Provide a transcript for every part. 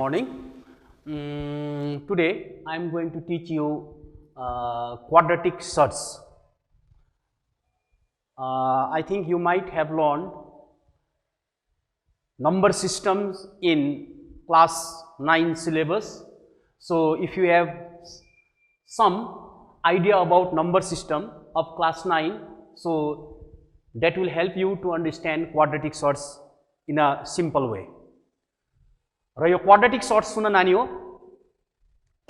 morning. Today I am going to teach you quadratic surds. I think you might have learned number systems in class 9 syllabus. So if you have some idea about number system of class 9, so that will help you to understand quadratic surds in a simple way. र यो quadratic shirts सुन नानी हो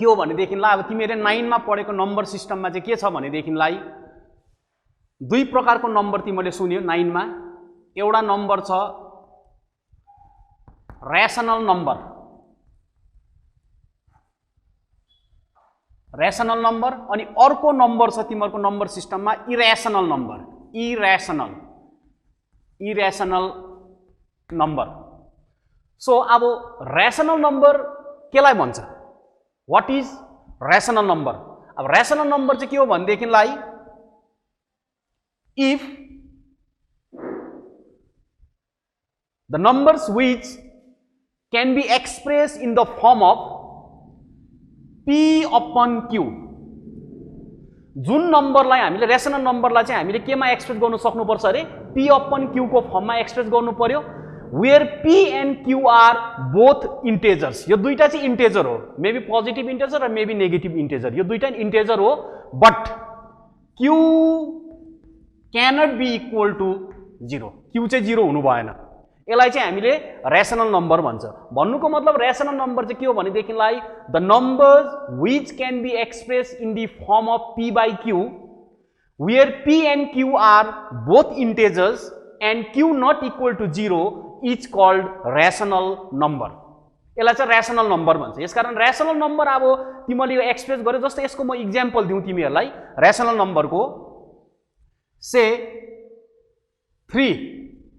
के हो भनेदेखिलाई अब तिमीले 9 मा पढेको नम्बर सिस्टममा चाहिँ के छ भनेदेखिलाई दुई प्रकारको नम्बर तिमीले सुन्यो 9 मा। एउटा नम्बर छ रेशनल नम्बर अनि अर्को नम्बर छ तिमीहरुको नम्बर सिस्टममा इरेशनल नम्बर। So, अब rational number केलाई भन्छ? What is rational number? अब rational number चाहिँ के हो भनेदेखिलाई if the numbers which can be expressed in the form of P upon Q, जुन नम्बरलाई हामीले रेशनल नम्बरलाई चाहिँ हामीले केमा एक्सप्रेस गर्नु सक्नुपर्छ अरे P upon Q को फर्ममा एक्सप्रेस गर्नु पर्यो, where P and Q are both integers. यो दुईटा चाहिँ इंटेजर हो, maybe positive integer or maybe negative integer. यो दुईटा इंटेजर हो, but Q cannot be equal to 0. Q चाहिँ 0 हुनु भएन। यसलाई चाहिँ हामीले रेशनल नम्बर भन्छ। भन्नुको मतलब रेशनल नम्बर चाहिँ के हो भनेदेखिलाई the numbers which can be expressed in the form of P by Q, where P and Q are both integers and Q not equal to 0 is called rational number. यसलाई चाहिँ rational number भन्छ। यसकारण rational number अब तिमीले यो express गरे जस्तै यसको म एक्जाम्पल दिउँ तिमीहरुलाई रेशनल नम्बरको। से 3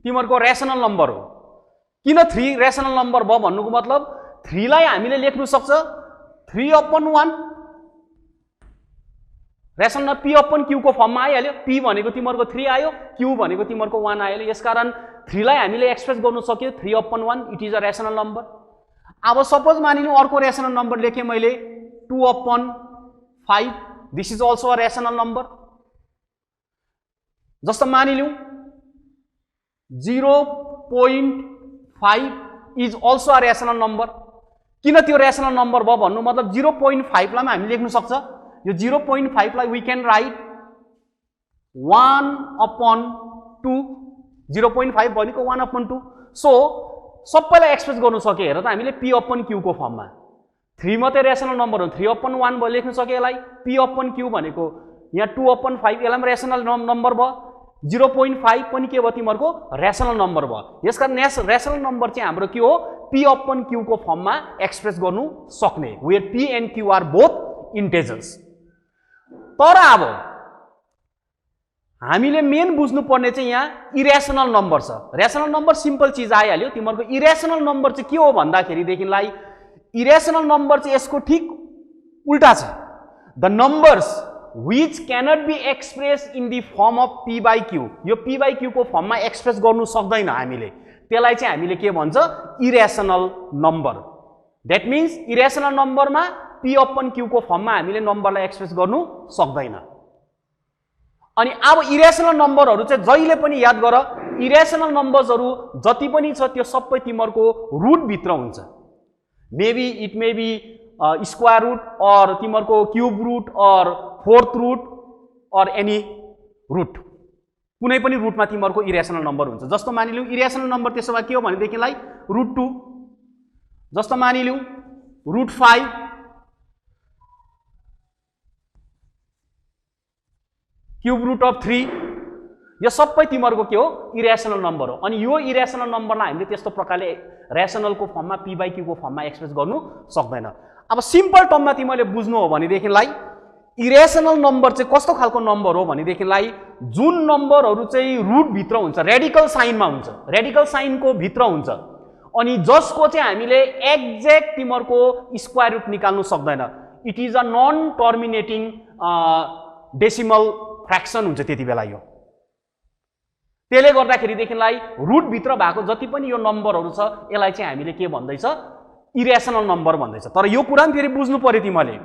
तिमीहरुको रेशनल नम्बर हो। किन 3 रेशनल नम्बर भयो भन्नुको मतलब 3 लाई हामीले लेख्नु सक्छ 3 upon 1 rational P upon Q को फर्ममा आइहाल्यो। P भनेको तिमीहरुको 3 आयो, Q भनेको तिमीहरुको 1 आइहाल्यो। यसकारण 3 लाई हामीले एक्सप्रेस गर्न सक्यो 3 upon 1, it is a rational number. अब सपोज मानिलिउँ अर्को रेशनल नम्बर लेखे मैले 2 upon 5, this is also a rational number. जस्तो मानिलिउँ 0.5 is also a rational number. किन त्यो रेशनल नम्बर भयो भन्नु मतलब 0.5 लाई हामी लेख्न सक्छ। यो 0.5 लाई we can write 1 upon 2, 0.5 भनेको 1 upon 2। सो सबैलाई एक्सप्रेस गर्नु सके हेर त हामीले P upon Q को फर्ममा। 3 मात्रै रेशनल नम्बर हो, 3 upon 1 भयो लेख्न सके यसलाई। P upon Q भनेको यहाँ 2 upon 5 यसलाई पनि रेशनल नम्बर भयो। 0.5 पनि के भयो तिमीहरुको रेशनल नम्बर भयो। यसकारण रेशनल नम्बर चाहिँ हाम्रो के हो P upon Q को फर्ममा एक्सप्रेस गर्नु सक्ने, where P and Q are both integers। तर अब हामीले मेन बुझ्नु पर्ने चाहिँ यहाँ इरेशनल नम्बर छ। रेशनल नम्बर सिम्पल चीज आइहाल्यो। तिमीहरुको इरेशनल नम्बर चाहिँ के हो भन्दाखेरि देखिलाई इरेशनल नम्बर चाहिँ यसको ठीक उल्टा छ। The numbers which cannot be expressed in the form of P by Q, यो P by Q को फर्ममा एक्सप्रेस गर्नु सक्दैन हामीले, त्यसलाई चाहिँ हामीले के भन्छ irrational number. That means irrational नम्बरमा P upon Q को फर्ममा हामीले नम्बरलाई एक्सप्रेस गर्नु सक्दैन। अनि अब इरेशनल नम्बरहरु चाहिँ जहिले पनि याद गर, इरेशनल नम्बर्सहरु जति पनि छ त्यो सबै तिमीहरुको रुट भित्र हुन्छ। Maybe it may be square root or तिमीहरुको cube root or fourth root or any root, कुनै पनि रुटमा तिमीहरुको इरेशनल नम्बर हुन्छ। जस्तो मानिलिउँ इरेशनल नम्बर त्यसो भए के हो भनेदेखिलाई रुट 2, जस्तो मानिलिउँ रुट 5, क्यूब रुट अफ 3, यो सबै तिमीहरुको के हो इरेशनल नम्बर हो। अनि यो इरेशनल नम्बरलाई हामीले त्यस्तो प्रकारले रेशनलको फर्ममा P by Q को फर्ममा एक्सप्रेस गर्नु सक्दैन। अब सिम्पल टर्ममा तिमीले बुझ्नु हो भनेदेखिलाई इरेशनल नम्बर चाहिँ कस्तो खालको नम्बर हो भनेदेखिलाई जुन नम्बरहरु चाहिँ रुट भित्र हुन्छ, रेडिकल साइनमा हुन्छ, रेडिकल साइनको भित्र हुन्छ, अनि जसको चाहिँ हामीले एक्ज्याक्ट तिमीहरुको स्क्वायर रुट निकाल्नु सक्दैन। It is a non terminating decimal fraction हुन्छ त्यतिबेला यो। त्यसले गर्दाखेरि देखिलाई रुट भित्र भएको जति पनि यो नम्बरहरु छ यसलाई चाहिँ हामीले के भन्दैछ इरेसनल नम्बर भन्दैछ। तर यो कुरा पनि फेरि बुझ्नु पर्यो तिमीले,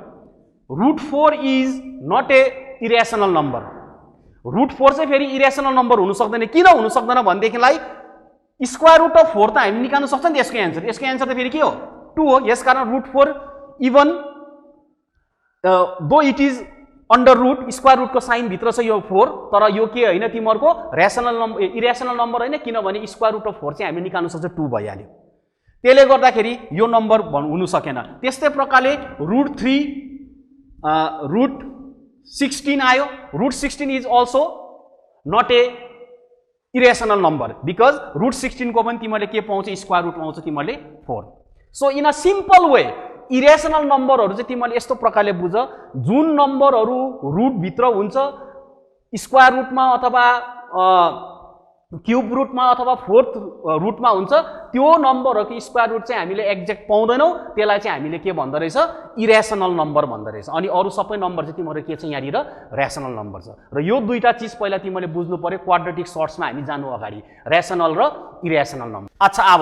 √4 is not a irrational number. √4 चाहिँ फेरि इरेसनल नम्बर हुन सक्दैन। किन हुन सक्दैन भनेदेखिलाई स्क्वायर रुट अफ 4 त हामी निकाल्न सक्छ नि त। यसको एन्सर त फेरि के हो 2 हो। यसकारण √4 even though it is under root, square रुटको साइन भित्र छ यो 4, तर यो के होइन तिमीहरूको रेसनल नम्बर, इरेसनल नम्बर होइन, किनभने स्क्वायर रुट अफ 4 चाहिँ हामीले निकाल्न सक्छ 2 भइहाल्यो। त्यसले गर्दाखेरि यो नम्बर हुन सकेन। त्यस्तै प्रकारले √3 √16 आयो। √16 is also not a irrational number because √16 को पनि तिमीले के पाउँछ, स्क्वायर रुट पाउँछ तिमीले 4। So in a simple way irrational नम्बरहरू चाहिँ तिमीले यस्तो प्रकारले बुझ, जुन नम्बरहरू रुटभित्र हुन्छ, स्क्वायर रुटमा अथवा क्युब रुटमा अथवा फोर्थ रुटमा हुन्छ, त्यो नम्बरहरूको स्क्वायर रुट चाहिँ हामीले एक्ज्याक्ट पाउँदैनौँ, त्यसलाई चाहिँ हामीले के भन्दो रहेछ, इरेसनल नम्बर भन्दो रहेछ। अनि अरू सबै नम्बर चाहिँ तिमीहरू के छ यहाँनिर रेसनल नम्बर छ। र यो दुईटा चिज पहिला तिमीले बुझ्नु पर्यो क्वाड्रेटिक सर्ट्समा हामी जानु अगाडि, रेसनल र इरेसनल नम्बर। अच्छा, अब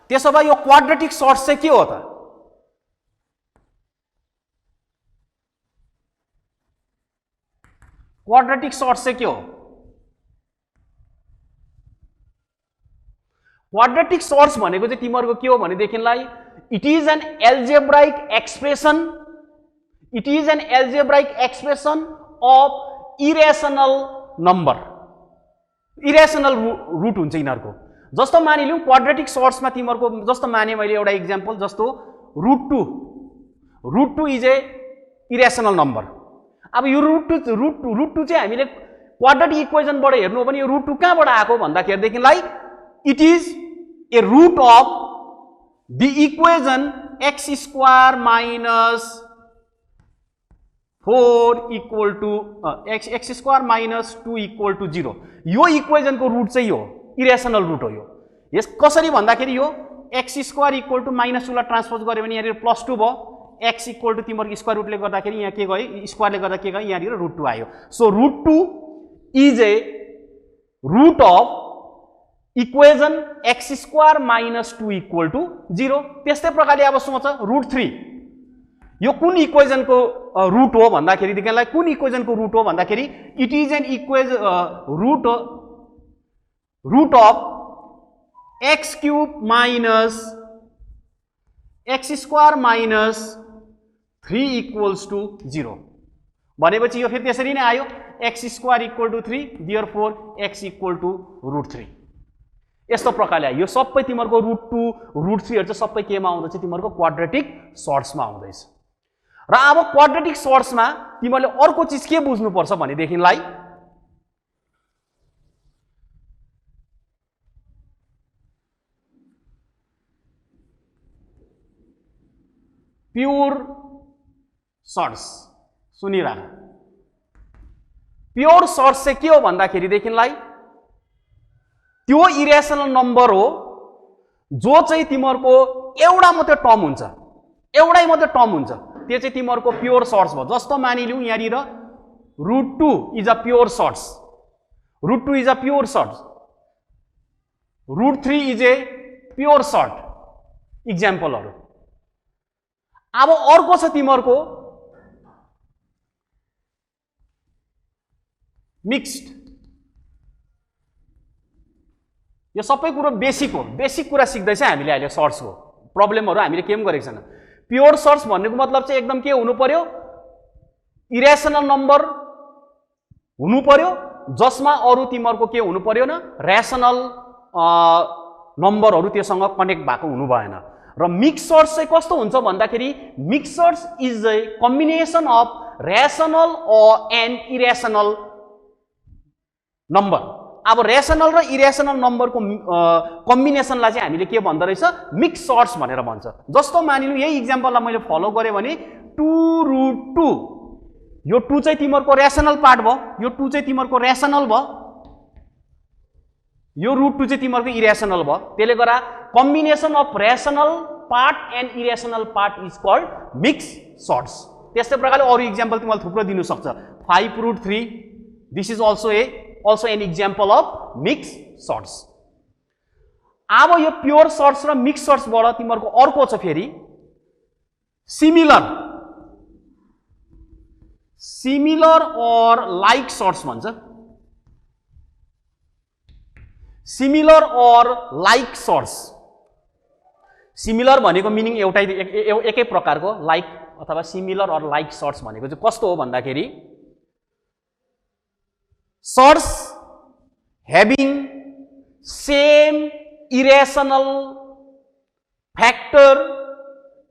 त्यसो भए यो क्वाड्रेटिक सर्ट्स चाहिँ के हो त? क्वाड्रेटिक सर्ट्स चाहिँ के हो? क्वाड्रेटिक सर्ट्स भनेको चाहिँ तिमीहरूको के हो भनेदेखिलाई it is an algebraic expression, it is an algebraic expression of irrational number. Irrational root हुन्छ यिनीहरूको। जस्तो मानिलिउँ क्वाड्रेटिक सर्ट्समा तिमीहरूको जस्तो माने मैले एउटा इक्जाम्पल, जस्तो √2 इज ए इरेसनल नम्बर। अब यो √2 चाहिँ हामीले क्वाड्रेटिक इक्वेजनबाट हेर्नु हो भने यो √2 कहाँबाट आएको भन्दाखेरिदेखिलाई it is a root of the equation x² - 4 equal to x² - 2 equal to 0। यो इक्वेजनको रुट चाहिँ यो इरेसनल रुट हो। यो यस कसरी भन्दाखेरि यो x² इक्वल टू -2 लाई ट्रान्सपोज गर्यो भने यहाँनिर +2 भयो, x इक्वल टू तिम्रो स्क्वायर रुटले गर्दाखेरि यहाँ के गयो, स्क्वायरले गर्दा के गयो, यहाँनिर √2 आयो। So √2 is a root of equation x² - 2 equal to 0। त्यस्तै प्रकारले अब सोच √3 यो कुन इक्वेजनको रुट हो भन्दाखेरिदेखिलाई, कुन इक्वेजनको रुट हो भन्दाखेरि it is an root of x³ - x² - 3 equals to 0। भनेपछि यो फेरि त्यसरी नै आयो, x² equal to 3, therefore x equal to √3। यस्तो प्रकारले आयो। यो सबै तिमीहरूको √2 √3हरू चाहिँ सबै केमा आउँदैछ, तिमीहरूको क्वाड्रेटिक सर्ट्समा आउँदैछ। र अब क्वाड्रेटिक सर्ट्समा तिमीहरूले अर्को चिज के बुझ्नुपर्छ भनेदेखिलाई प्योर सर्ट्स सुनिराख। प्योर सर्ट्स चाहिँ के हो भन्दाखेरिदेखिलाई त्यो इरेसनल नम्बर हो जो चाहिँ तिमीहरूको एउटा मात्रै टर्म हुन्छ, एउटै मात्रै टर्म हुन्छ, त्यो चाहिँ तिमीहरूको प्योर सर्ट्स भयो। जस्तो मानिलिउँ यहाँनिर √2 is a pure surds, √2 is a pure surds, √3 is a pure surd इक्जाम्पलहरू। अब अर्को छ तिमीहरूको मिक्स्ड। यो सबै कुरो बेसिक हो, बेसिक कुरा सिक्दैछ हामीले अहिले सर्ट्सको। प्रब्लमहरू हामीले के पनि गरेको छैन। प्योर सर्ट्स भन्नेको मतलब चाहिँ एकदम के हुनु पर्यो, इरेसनल नम्बर हुनु पर्यो जसमा अरू तिमीहरूको के हुनु पर्यो न, रेसनल नम्बरहरू त्योसँग कनेक्ट भएको हुनु भएन। र मिक्स सर्ट्स चाहिँ कस्तो हुन्छ भन्दाखेरि mixed surds is a combination of rational and irrational number. अब रेसनल र इरेसनल नम्बरको कम्बिनेसनलाई चाहिँ हामीले के भन्दो रहेछ, मिक्स सर्ट्स भनेर भन्छ। जस्तो मानिलिउँ यही इक्जाम्पललाई मैले फलो गरेँ भने 2√2, यो 2 चाहिँ तिमीहरूको रेसनल पार्ट भयो, यो 2 चाहिँ तिमीहरूको रेसनल भयो, यो √2 चाहिँ तिमीहरूको इरेसनल भयो। त्यसले गर्दा combination of rational part and irrational part is called mix shirts. त्यस्तै प्रकारले अरू इक्जाम्पल तिमीले थुप्रो दिनु सक्छ। 5√3 this is also an example of mixed sorts। अब यो प्योर सर्ट्स र मिक्स सर्ट्सबाट तिमीहरूको अर्को छ फेरि सिमिलर और लाइक सर्ट्स भन्छ। सिमिलर और लाइक सर्ट्स, सिमिलर भनेको मिनिङ एकै प्रकारको, लाइक अथवा सिमिलर और लाइक सर्ट्स भनेको चाहिँ कस्तो हो भन्दाखेरि surds having same irrational factor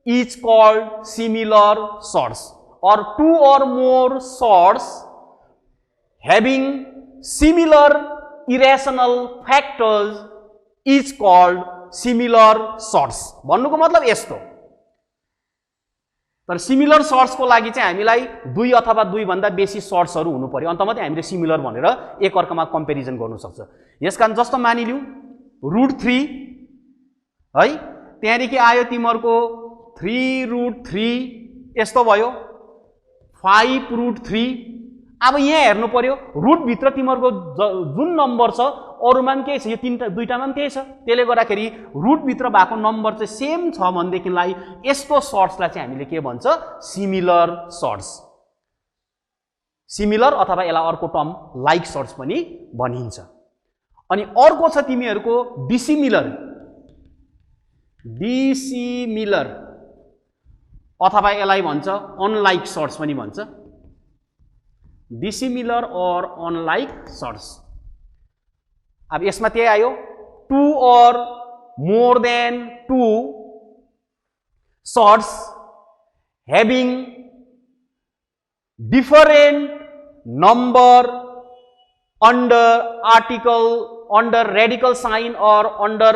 is called similar surds, or two or more surds having similar irrational factors is called similar surds. भन्नुको मतलब यस्तो। तर सिमिलर सर्ट्सको लागि चाहिँ हामीलाई दुई अथवा दुई भन्दा बेसी सर्ट्सहरू हुनु पर्यो, अन्त मात्रै हामीले सिमिलर भनेर एक अर्कामा कम्पेरिजन गर्नु सक्छ। यसकारण जस्तो मानिलिउँ √3 है, त्यहाँदेखि आयो तिमीहरूको 3√3 यस्तो भयो, 5√3। अब यहाँ हेर्नु पर्यो रुटभित्र तिमीहरूको जुन नम्बर छ अरूमा पनि केही छ, यो दुईटामा पनि त्यही छ, त्यसले गर्दाखेरि रुटभित्र भएको नम्बर चाहिँ सेम छ भनेदेखिलाई यस्तो सर्ट्सलाई चाहिँ हामीले के भन्छ सिमिलर सर्ट्स। सिमिलर अथवा यसलाई अर्को टर्म लाइक सर्ट्स पनि भनिन्छ। अनि अर्को छ तिमीहरूको डिसिमिलर अथवा यसलाई भन्छ अनलाइक सर्ट्स पनि भन्छ। Dissimilar or unlike shirts. अब यसमा त्यही आयो two or more than two surds having different number under radical sign or under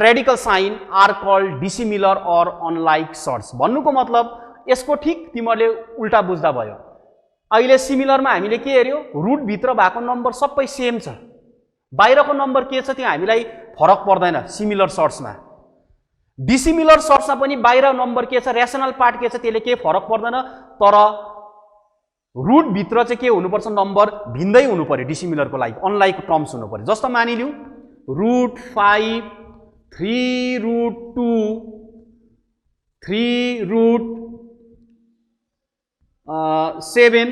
radical sign are called dissimilar or unlike surds. भन्नुको मतलब यसको ठीक तिमीहरूले उल्टा बुझ्दा भयो। अहिले सिमिलरमा हामीले के हेर्यो रुटभित्र भएको नम्बर सबै सेम छ, बाहिरको नम्बर के छ त्यो हामीलाई फरक पर्दैन सिमिलर सर्ट्समा। डिसिमिलर सर्ट्समा पनि बाहिर नम्बर के छ रेशनल पार्ट के छ त्यसले केही फरक पर्दैन, तर रुटभित्र चाहिँ के हुनुपर्छ नम्बर भिन्दै हुनु पर्यो डिसिमिलरको लागि, अनलाइक टर्म्स हुनु पर्यो। जस्तो मानिलिउँ √5 3√2 3√7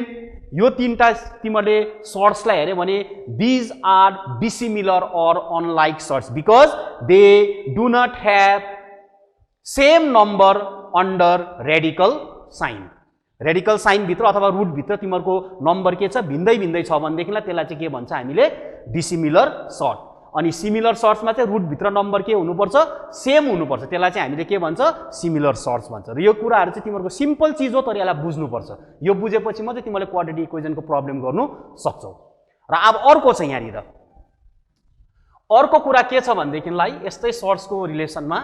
यो तीनटा तिमीले सर्ट्सलाई हेर्यो भने these are dissimilar or unlike surds because they do not have same number under radical sign. Radical sign भित्र अथवा रुट भित्र तिमीहरूको नम्बर के छ भिन्दै भिन्दै छ भनेदेखिलाई त्यसलाई चाहिँ के भन्छ हामीले डिसिमिलर सर्ट। अनि सिमिलर सर्ट्समा चाहिँ रुट भित्र नम्बर के हुनुपर्छ सेम हुनुपर्छ, त्यसलाई चाहिँ हामीले के भन्छ सिमिलर सर्ट्स भन्छ। र यो कुराहरू चाहिँ तिमीहरूको सिम्पल चिज हो, तर यसलाई बुझ्नुपर्छ। यो बुझेपछि मात्रै तिमीले क्वाड्रेटिक इक्वेजनको प्रब्लम गर्नु सक्छौ। र अब अर्को छ यहाँनिर अर्को कुरा के छ भनेदेखिलाई यस्तै सर्ट्सको रिलेसनमा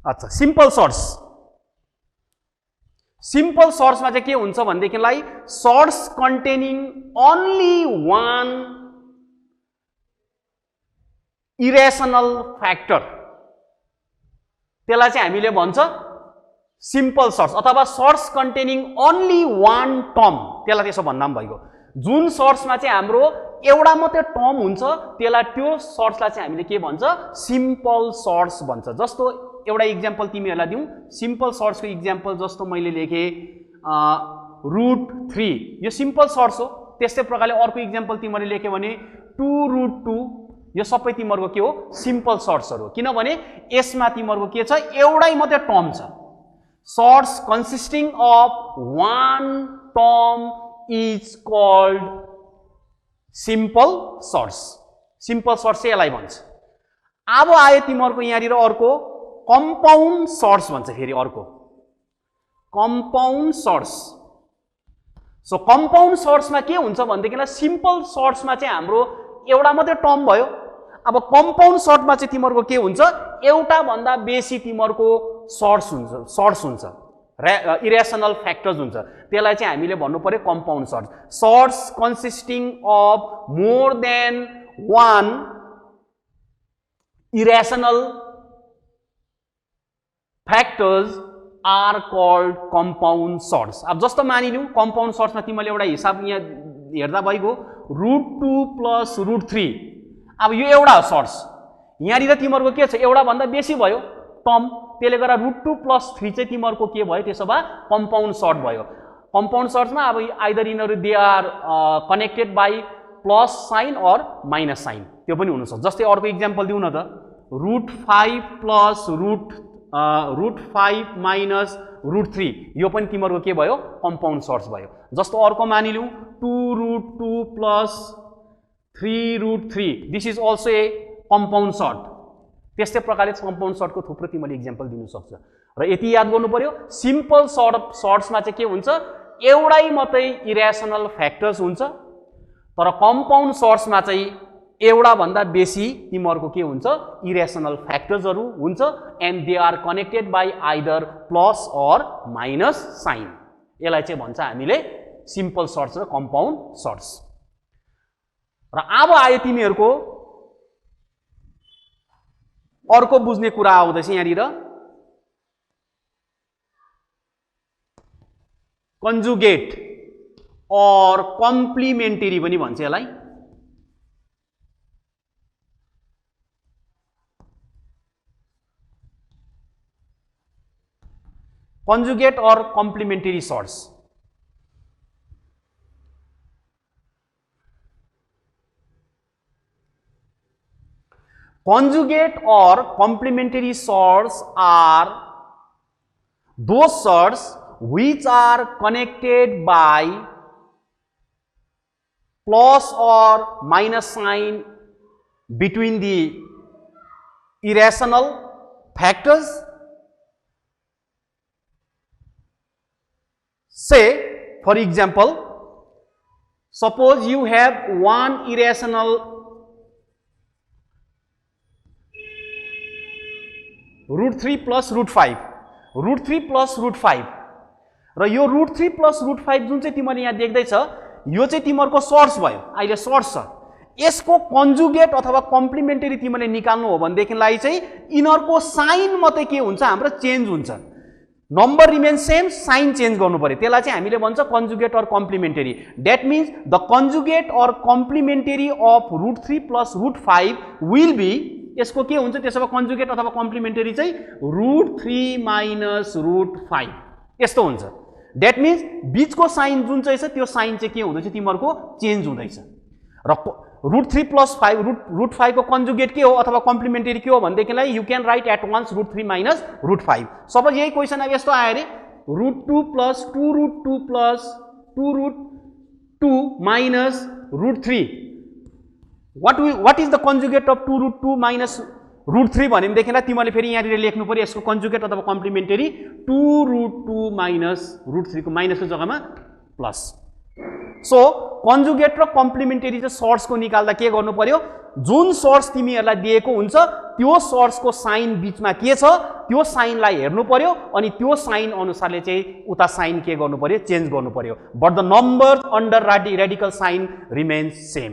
अच्छा सिम्पल सर्ट्स। सिम्पल सर्ट्समा चाहिँ के हुन्छ भनेदेखिलाई surds containing only one irrational factor, त्यसलाई चाहिँ हामीले भन्छ simple surds or surds containing only one term, त्यसलाई त्यसो भन्दा पनि भइगयो। जुन सर्ट्समा चाहिँ हाम्रो एउटा मात्रै टर्म हुन्छ त्यसलाई त्यो सर्ट्सलाई चाहिँ हामीले के भन्छ सिम्पल सर्ट्स भन्छ। जस्तो एउटा इक्जाम्पल तिमीहरूलाई दिउँ, सिम्पल सर्ट्सको इक्जाम्पल जस्तो मैले लेखेँ √3 यो सिम्पल सर्ट्स हो। त्यस्तै प्रकारले अर्को इक्जाम्पल तिमीहरूले लेख्यो भने 2√2 यो सबै तिमीहरूको के हो सिम्पल सर्ट्सहरू, किनभने यसमा तिमीहरूको के छ एउटै मात्रै टर्म छ। Surds consisting of one term is called simple surds. Simple surds चाहिँ यसलाई भन्छ। अब आयो तिमीहरूको यहाँनिर अर्को कम्पाउन्ड सर्ट्स भन्छ, फेरि अर्को कम्पाउन्ड सर्ट्स। सो कम्पाउन्ड सर्ट्समा के हुन्छ भनेदेखिलाई सिम्पल सर्ट्समा चाहिँ हाम्रो एउटा मात्रै टर्म भयो। अब कम्पाउन्ड सर्टमा चाहिँ तिमीहरूको के हुन्छ एउटा भन्दा बेसी तिमीहरूको सर्ट्स हुन्छ। इरेसनल फ्याक्टर्स हुन्छ त्यसलाई चाहिँ हामीले भन्नु पर्यो compound surds surds consisting of more than one irrational factors are called compound surds अब जस्तो मानिलिउँ कम्पाउन्ड सर्ट्समा तिमीले एउटा हिसाब यहाँ हेर्दा भइगयो √2 + √3 अब यो एउटा सर्ट्स यहाँनिर तिमीहरूको के छ एउटा भन्दा बेसी भयो टर्म त्यसले गर्दा √2 + 3 चाहिँ तिमीहरूको के भयो त्यसो भए कम्पाउन्ड सर्ट भयो कम्पाउन्ड सर्ट्समा अब आइदर यिनीहरू they are connected by plus sign or minus sign त्यो पनि हुनसक्छ जस्तै अर्को इक्जाम्पल दिउँ न त √5 + √5 माइनस √3 यो पनि तिमीहरूको के भयो कम्पाउन्ड सर्ट्स भयो जस्तो अर्को मानिलिउँ 2√2 + 3√3 this is also a compound surd त्यस्तै प्रकारले कम्पाउन्ड सर्टको थुप्रो तिमीले इक्जाम्पल दिनु सक्छ र यति याद गर्नु पर्यो सिम्पल सर्ट्समा चाहिँ के हुन्छ एउटै मात्रै इरेसनल फ्याक्टर्स हुन्छ तर कम्पाउन्ड सर्ट्समा चाहिँ एउटा भन्दा बेसी तिमीहरूको के हुन्छ इरेसनल फ्याक्टर्सहरू हुन्छ and they are connected by either plus or minus sign यसलाई चाहिँ भन्छ हामीले सिम्पल सर्ट्स र कम्पाउन्ड सर्ट्स र अब आयो तिमीहरूको अर्को बुझ्ने कुरा आउँदैछ यहाँनिर कन्जुगेट अर कम्प्लिमेन्टरी पनि भन्छ यसलाई conjugate or complementary sorts conjugate or complementary sorts are those sorts which are connected by plus or minus sign between the irrational factors. Say, for example, suppose you have one irrational √3 + √5 √3 + √5 र यो √3 + √5 जुन चाहिँ तिमीले यहाँ देख्दैछ यो चाहिँ तिमीहरूको shirts भयो अहिले सर्ट्स छ यसको कन्जुगेट अथवा कम्प्लिमेन्टरी तिमीले निकाल्नु हो भनेदेखिलाई चाहिँ यिनीहरूको साइन मात्रै के हुन्छ हाम्रो चेन्ज हुन्छ number remain same sign change गर्नु पर्यो त्यसलाई चाहिँ हामीले भन्छ conjugate or complementary that means the conjugate or complementary of √3 + √5 will be यसको के हुन्छ त्यसो भए कन्जुगेट अथवा कम्प्लिमेन्टरी चाहिँ √3 - √5 यस्तो हुन्छ द्याट मिन्स बीचको साइन जुन चाहिँ छ त्यो साइन चाहिँ के हुँदैछ तिमीहरूको चेन्ज हुँदैछ र √3 + 5 √5 को कन्जुगेट के हो अथवा कम्प्लिमेन्टरी के हो भनेदेखिलाई you can write at once √3 - √5 suppose यही क्वेसन अब यस्तो आयो अरे √2 + 2√2 + 2√2 minus √3 what is the conjugate of 2√2 minus √3 भनेदेखिलाई तिमीले फेरि यहाँनिर लेख्नु पर्यो यसको कन्जुगेट अथवा कम्प्लिमेन्टरी 2√2 minus √3 को माइनसको जग्गामा प्लस सो कन्जुगेट र कम्प्लिमेन्टरी चाहिँ सर्ट्सको निकाल्दा के गर्नु पर्यो जुन सर्ट्स तिमीहरूलाई दिएको हुन्छ त्यो सर्ट्सको साइन बीचमा के छ त्यो साइनलाई हेर्नु पर्यो अनि त्यो साइन अनुसारले चाहिँ उता साइन के गर्नु पर्यो चेन्ज गर्नु पर्यो but the number under radical sign remains same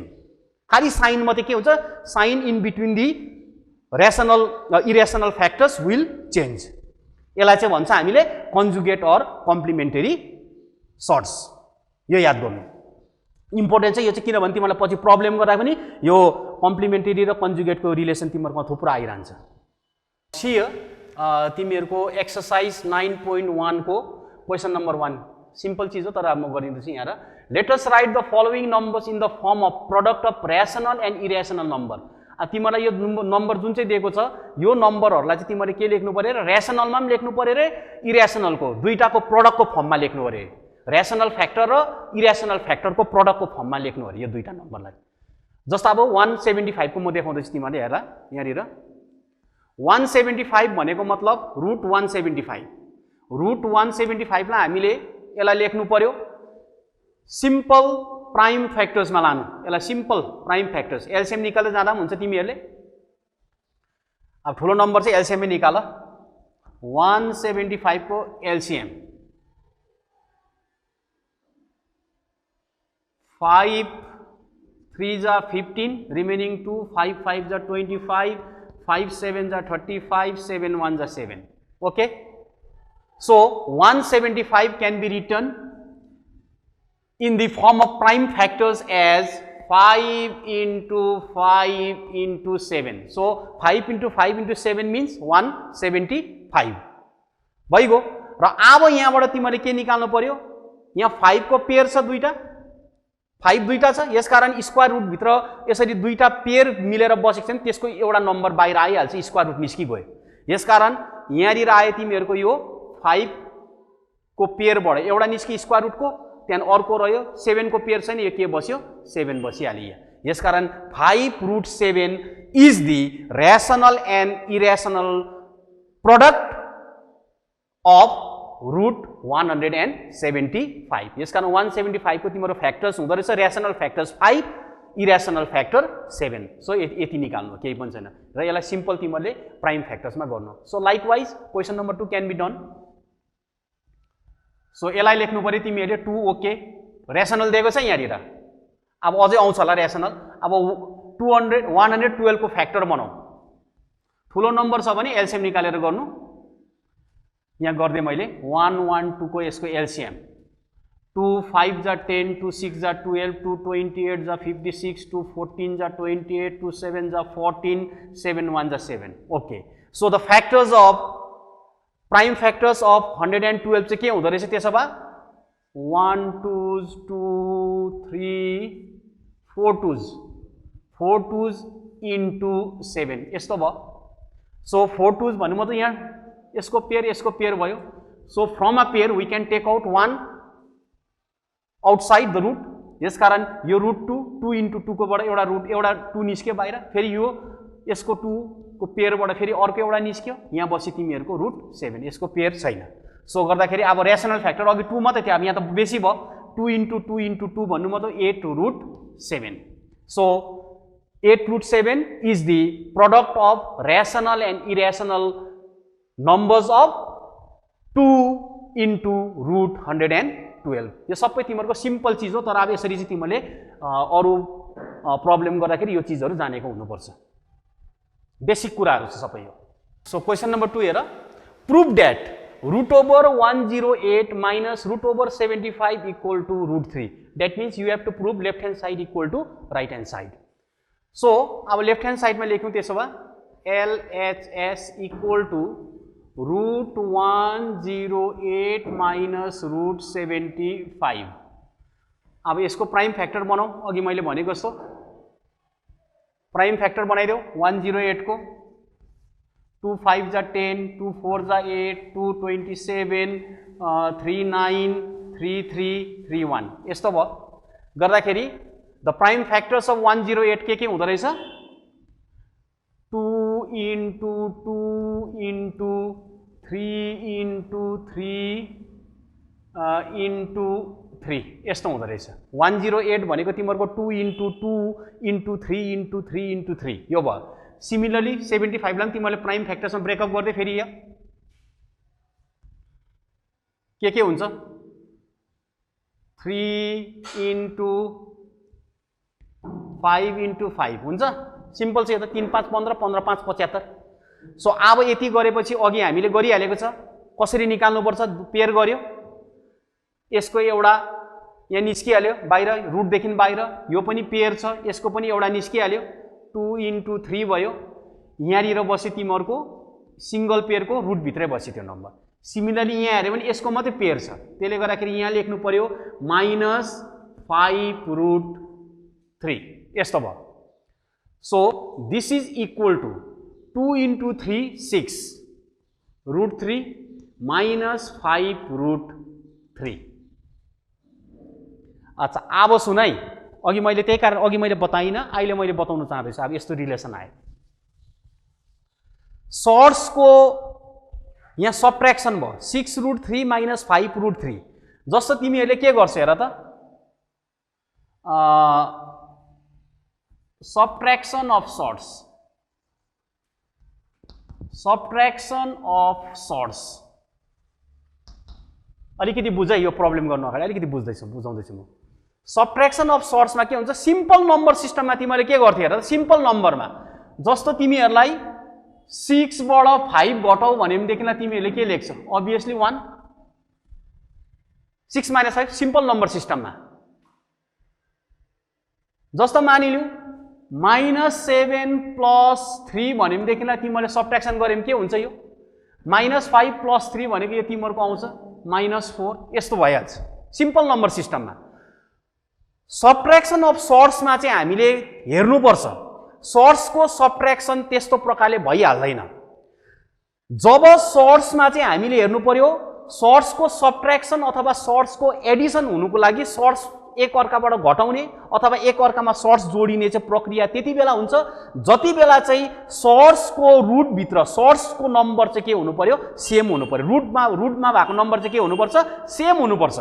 खाली साइन मात्रै के हुन्छ sign in between the rational irrational factors will change यसलाई चाहिँ भन्छ हामीले कन्जुगेट अर कम्प्लिमेन्टरी सर्ट्स यो याद गर्नु इम्पोर्टेन्ट चाहिँ यो चाहिँ किनभने तिमीलाई पछि प्रब्लम गर्दा पनि यो कम्प्लिमेन्टरी र कन्जुगेटको रिलेसन तिमीहरूमा थुप्रो आइरहन्छ तिमीहरूको एक्सरसाइज 9.1 को क्वेसन नम्बर 1 सिम्पल चिज हो तर अब म गरिदिन्छु यहाँ let us right the following numbers in the form of product of rational and irrational number तिमीलाई यो नम्बर जुन चाहिँ दिएको छ यो नम्बरहरूलाई चाहिँ तिमीले के लेख्नु पर्यो र रेसनलमा पनि लेख्नु पर्यो रे इरेसनलको दुईटाको प्रोडक्टको फर्ममा लेख्नु पर्यो रेसनल फ्याक्टर र इरेसनल फ्याक्टरको प्रोडक्टको फर्ममा लेख्नु पर्यो यो दुईटा नम्बरलाई जस्तो अब 175 को म देखाउँदैछु तिमीले हेर यहाँनिर 175 भनेको मतलब √175 √175 लाई हामीले यसलाई लेख्नु पर्यो सिम्पल प्राइम फ्याक्टर्समा लानु यसलाई सिम्पल प्राइम फ्याक्टर्स एलसीएम निकाल्दै जाँदा पनि हुन्छ तिमीहरूले अब ठुलो नम्बर चाहिँ एलसीएम निकाल 175 को एलसीएम 5 3 जा 15 रिमेनिङ 2 5 5 जा 25 5 7 जा 35 7 1 जा 7 okay so 175 can be written in the form of prime factors as 5 into 5 into 7 so 5 into 5 into 7 means 175 भइगयो र अब यहाँबाट तिमीले के निकाल्नु पर्यो यहाँ 5 को पेयर छ दुईटा 5 दुईटा छ यसकारण स्क्वायर रुट भित्र यसरी दुईटा पेयर मिलेर बसेको छ नि त्यसको एउटा नम्बर बाहिर आइहाल्छ स्क्वायर रुट निस्कि गयो यसकारण यहाँनिर आए तिमीहरुको यो 5 को पेयरबाट एउटा निस्कि स्क्वायर रुटको त्यहाँ अर्को रह्यो 7 को पेयर छैन यो के बस्यो 7 बसिहाल्यो यहाँ यसकारण 5 root 7 is the rational and irrational product of root 175 यसकारण 175 को तिम्रो फ्याक्टर्स हुँदो रहेछ rational factors 5 irrational factor 7 so यति निकाल्नु केही पनि छैन र यसलाई सिम्पल तिमीले प्राइम फ्याक्टर्समा गर्नु so likewise question number 2 can be done so यसलाई लेख्नु पर्यो तिमीहरुले 2 ओके रेशनल दिएको छ यहाँनिर अब अझै आउँछ होला रेशनल अब 112 को फ्याक्टर बनाऊ ठुलो नम्बर छ भने एलसीएम निकालेर गर्नु यहाँ गर्दै मैले 112 को यसको एलसीएम 2 5 जा 10 2 6 जा 12 2 28 जा 56 2 14 जा 28 2 7 जा 14 7 1 जा 7 okay so the factors of prime factors of 112 चाहिँ के हुँदो रहेछ त्यसो भए 1 2s 2 3 4 2s into 7 यस्तो भयो सो 4 2s भन्नु म त यहाँ यसको पेयर भयो so from a pair we can take out 1 outside the root यसकारण यो रुट 2 into 2 कोबाट एउटा 2 निस्क्यो बाहिर फेरि यो यसको 2 को पेयरबाट फेरि अर्को एउटा निस्क्यो यहाँ बसी तिमीहरुको रुट 7 यसको पेयर छैन सो गर्दाखेरि अब रेशनल फ्याक्टर अघि 2 मात्रै थियो अब यहाँ त बेसी भयो 2 into 2 into 2 भन्नु मतलब 8 root 7 so 8 root 7 is the product of rational and irrational numbers of 2 into root 112 यो सबै तिमीहरुको सिम्पल चीज हो तर अब यसरी चाहिँ तिमीले अरु प्रब्लम गर्दाखेरि यो चीजहरु जानेको हुनुपर्छ बेसिक कुराहरु छ सबै यो सो क्वेशन नम्बर 2 हेर prove that root over 108 minus root over 75 equal to root 3 that means you have to prove left hand side equal to right hand side so अब left hand side मा लेख्नु त्यसो भए LHS equal to root 108 minus root 75 अब यसको prime factor बनाऊ अघि मैले भनेको जस्तो प्राइम फ्याक्टर बनाइदेऊ 108 को 2 5 जा 10 2 4 जा 8 2 27 3 9 3 3 3 1 यस्तो भयो गर्दाखेरि द प्राइम फ्याक्टर्स अफ 108 के हुँदो रहेछ 2 into 2 into 3 into 3 into 3 यस्तो हुँदो रहेछ 108 भनेको तिम्रो 2 into 2 into 3 into 3 into 3 यो भयो सिमिलरली 75 लाई तिमीले प्राइम फ्याक्टर्समा ब्रेकअप गर्दै फेरि यहाँ के हुन्छ 3 into 5 into 5 हुन्छ सिम्पल छ यो त 3 5 15 15 5 75 सो अब यति गरेपछि अघि हामीले गरिहालेको छ कसरी निकाल्नु पर्छ पेयर गर्यो यसको एउटा यहाँ निस्किहाल्यो बाहिर रुट देखि बाहिर यो पनि पेयर छ यसको पनि एउटा निस्किहाल्यो 2 into 3 भयो यहाँनिर बसे तिमीहरुको सिंगल पेयर को रुट भित्रै बस्यो त्यो नम्बर सिमिलरली यहाँ हेर्यो भने यसको मात्रै पेयर छ त्यसले गर्दाखेरि यहाँ लेख्नु पर्यो -5 रुट 3 यस्तो भयो so this is equal to 2 into 3 6 root 3 -5 root 3 अच्छा अब सुन है अघि मैले त्यही कारण अघि मैले बताइन अहिले मैले बताउन चाहदैछु अब यस्तो रिलेसन आयो सर्ट्स को यहाँ सबट्र्याक्सन भयो 6 रुट 3 -5 रुट 3 जस्तो तिमीहरुले के गर्छ हेर त सबट्र्याक्सन अफ सर्ट्स अलिकति बुझ यो प्रब्लम गर्नु अगाडि अलिकति बुझाउँदैछु म सबट्र्याक्सन अफ सर्ट्समा के हुन्छ, सिम्पल नम्बर सिस्टममा तिमीले के गर्थ्यौ हेर, सिम्पल नम्बरमा जस्तो तिमीहरूलाई 6 बाट 5 घटाउ भनेदेखिलाई तिमीहरूले के लेख्छौ, अभियसली 1। 6 - 5 सिम्पल नम्बर सिस्टममा। जस्तो मानिलिउ -7 + 3 भनेदेखिलाई तिमीले सबट्र्याक्सन गर्यौ के हुन्छ, यो -5 + 3 भनेको यो तिमीहरूको आउँछ -4, यस्तो भइहाल्छ सिम्पल नम्बर सिस्टममा। सबट्र्याक्सन अफ सर्ट्समा चाहिँ हामीले हेर्नुपर्छ, सर्ट्सको सबट्र्याक्सन त्यस्तो प्रकारले भइहाल्दैन। जब सर्ट्समा चाहिँ हामीले हेर्नु पर्यो, सर्ट्सको सबट्र्याक्सन अथवा सर्ट्सको एडिसन हुनुको लागि सर्ट्स एक अर्काबाट घटाउने अथवा एक अर्कामा सर्ट्स जोडिने चाहिँ प्रक्रिया त्यति बेला हुन्छ जति बेला चाहिँ सर्ट्सको रुटभित्र सर्ट्सको नम्बर चाहिँ के हुनु पर्यो, सेम हुनु पर्यो। रुटमा भएको नम्बर चाहिँ के हुनुपर्छ, सेम हुनुपर्छ।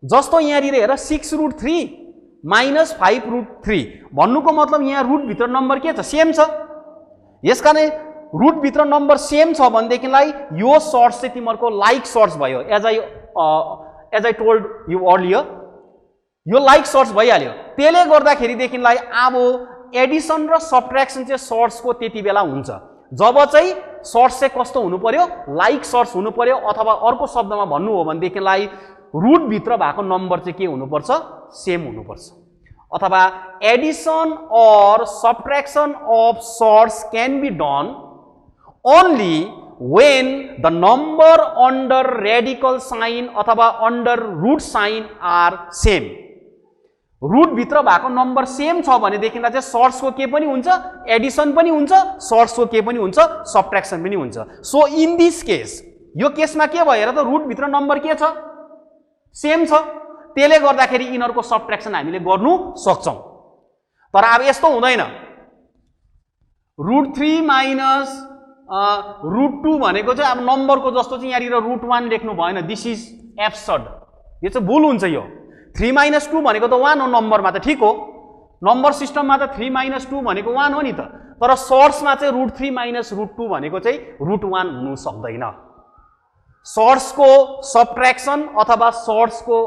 जस्तो यहाँनिर हेर 6√3 - 5√3 भन्नुको मतलब यहाँ रुटभित्र नम्बर के छ, सेम छ। यसकारण रुटभित्र नम्बर सेम छ भनेदेखिलाई यो सर्ट्स चाहिँ तिमीहरूको लाइक सर्ट्स भयो। As I told you earlier, यो लाइक सर्ट्स भइहाल्यो। त्यसले गर्दाखेरिदेखिलाई अब एडिसन र सबट्र्याक्सन चाहिँ सर्ट्सको त्यति बेला हुन्छ जब चाहिँ सर्ट्स चाहिँ कस्तो हुनु पर्यो, लाइक सर्ट्स हुनु पर्यो, अथवा अर्को शब्दमा भन्नु हो भनेदेखिलाई रुटभित्र भएको नम्बर चाहिँ के हुनुपर्छ, सेम हुनुपर्छ। अथवा addition or subtraction of surds can be done only when the number under radical sign अथवा under root sign are same। रुटभित्र भएको नम्बर सेम छ भनेदेखिलाई चाहिँ सर्ट्सको के पनि हुन्छ, एडिसन पनि हुन्छ, सर्ट्सको के पनि हुन्छ, सबट्र्याक्सन पनि हुन्छ। सो इन दिस केस, यो केसमा के भयो त, रुटभित्र नम्बर के छ, सेम छ। त्यसले गर्दाखेरि यिनीहरूको सबट्र्याक्सन हामीले गर्नु सक्छौँ। तर अब यस्तो हुँदैन, √3 - √2 भनेको चाहिँ अब नम्बरको जस्तो चाहिँ यहाँनिर √1 लेख्नु भएन। दिस इज एब्सर्ड, यो चाहिँ भुल हुन्छ। यो 3 - 2 भनेको त 1 हो नम्बरमा त, ठिक हो, नम्बर सिस्टममा त 3 - 2 भनेको 1 हो नि त। तर सर्ट्समा चाहिँ √3 - √2 भनेको चाहिँ √1 हुनु सक्दैन। सर्ट्सको सबट्र्याक्सन अथवा सर्ट्सको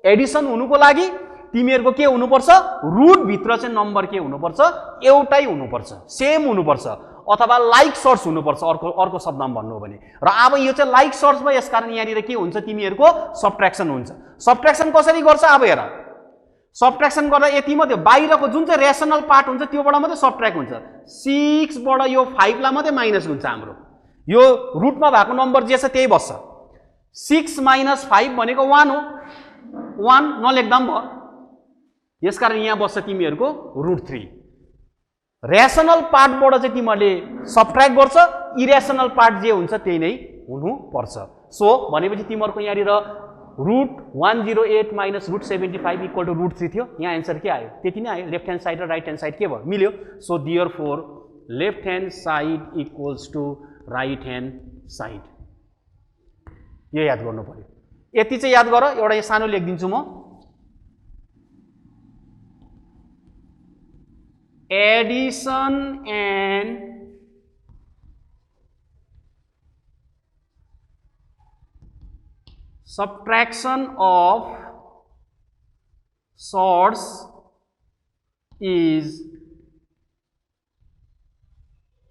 एडिसन हुनुको लागि तिमीहरूको के हुनुपर्छ, रुटभित्र चाहिँ नम्बर के हुनुपर्छ, एउटै हुनुपर्छ, सेम हुनुपर्छ, अथवा लाइक सर्ट्स हुनुपर्छ अर्को शब्दमा भन्नु हो भने। र अब यो चाहिँ लाइक सर्ट्स भयो, यसकारण यहाँनिर के हुन्छ, तिमीहरूको सबट्र्याक्सन हुन्छ। सबट्र्याक्सन कसरी गर्छ, अब हेर, सबट्र्याक्सन गर्दा यति मात्रै, बाहिरको जुन चाहिँ रेसनल पार्ट हुन्छ त्योबाट मात्रै सबट्र्याक्ट हुन्छ। 6 बाट यो 5 लाई मात्रै माइनस हुन्छ हाम्रो, यो रुटमा भएको नम्बर जे छ त्यही बस्छ। 6 - 5 भनेको 1 हो, 1 नलेख्दा पनि भयो। यसकारण यहाँ बस्छ तिमीहरूको √3। रेसनल पार्टबाट चाहिँ तिमीहरूले सबट्र्याक्ट गर्छ, इरेसनल पार्ट जे हुन्छ त्यही नै हुनुपर्छ। सो भनेपछि तिमीहरूको यहाँनिर √108 - √75 = √3 थियो। यहाँ एन्सर के आयो, त्यति नै आयो। लेफ्ट ह्यान्ड साइड र राइट ह्यान्ड साइड के भयो, मिल्यो। So therefore left hand side = right hand side. यो याद गर्नु पर्यो। यति चाहिँ याद गर। एउटा यो सानो लेखिदिन्छु म, Edison and subtraction of sorts is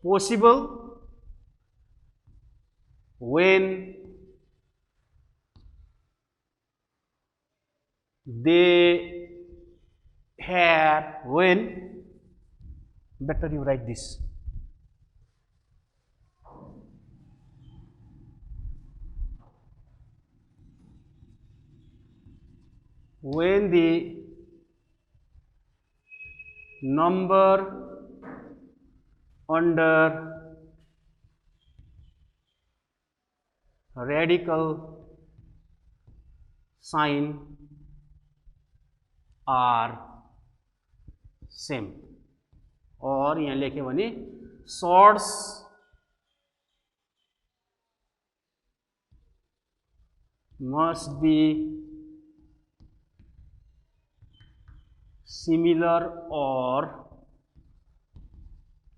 possible when better you write this, when the number under radical sign are same। और यहाँ लेखे भने sorts must be similar or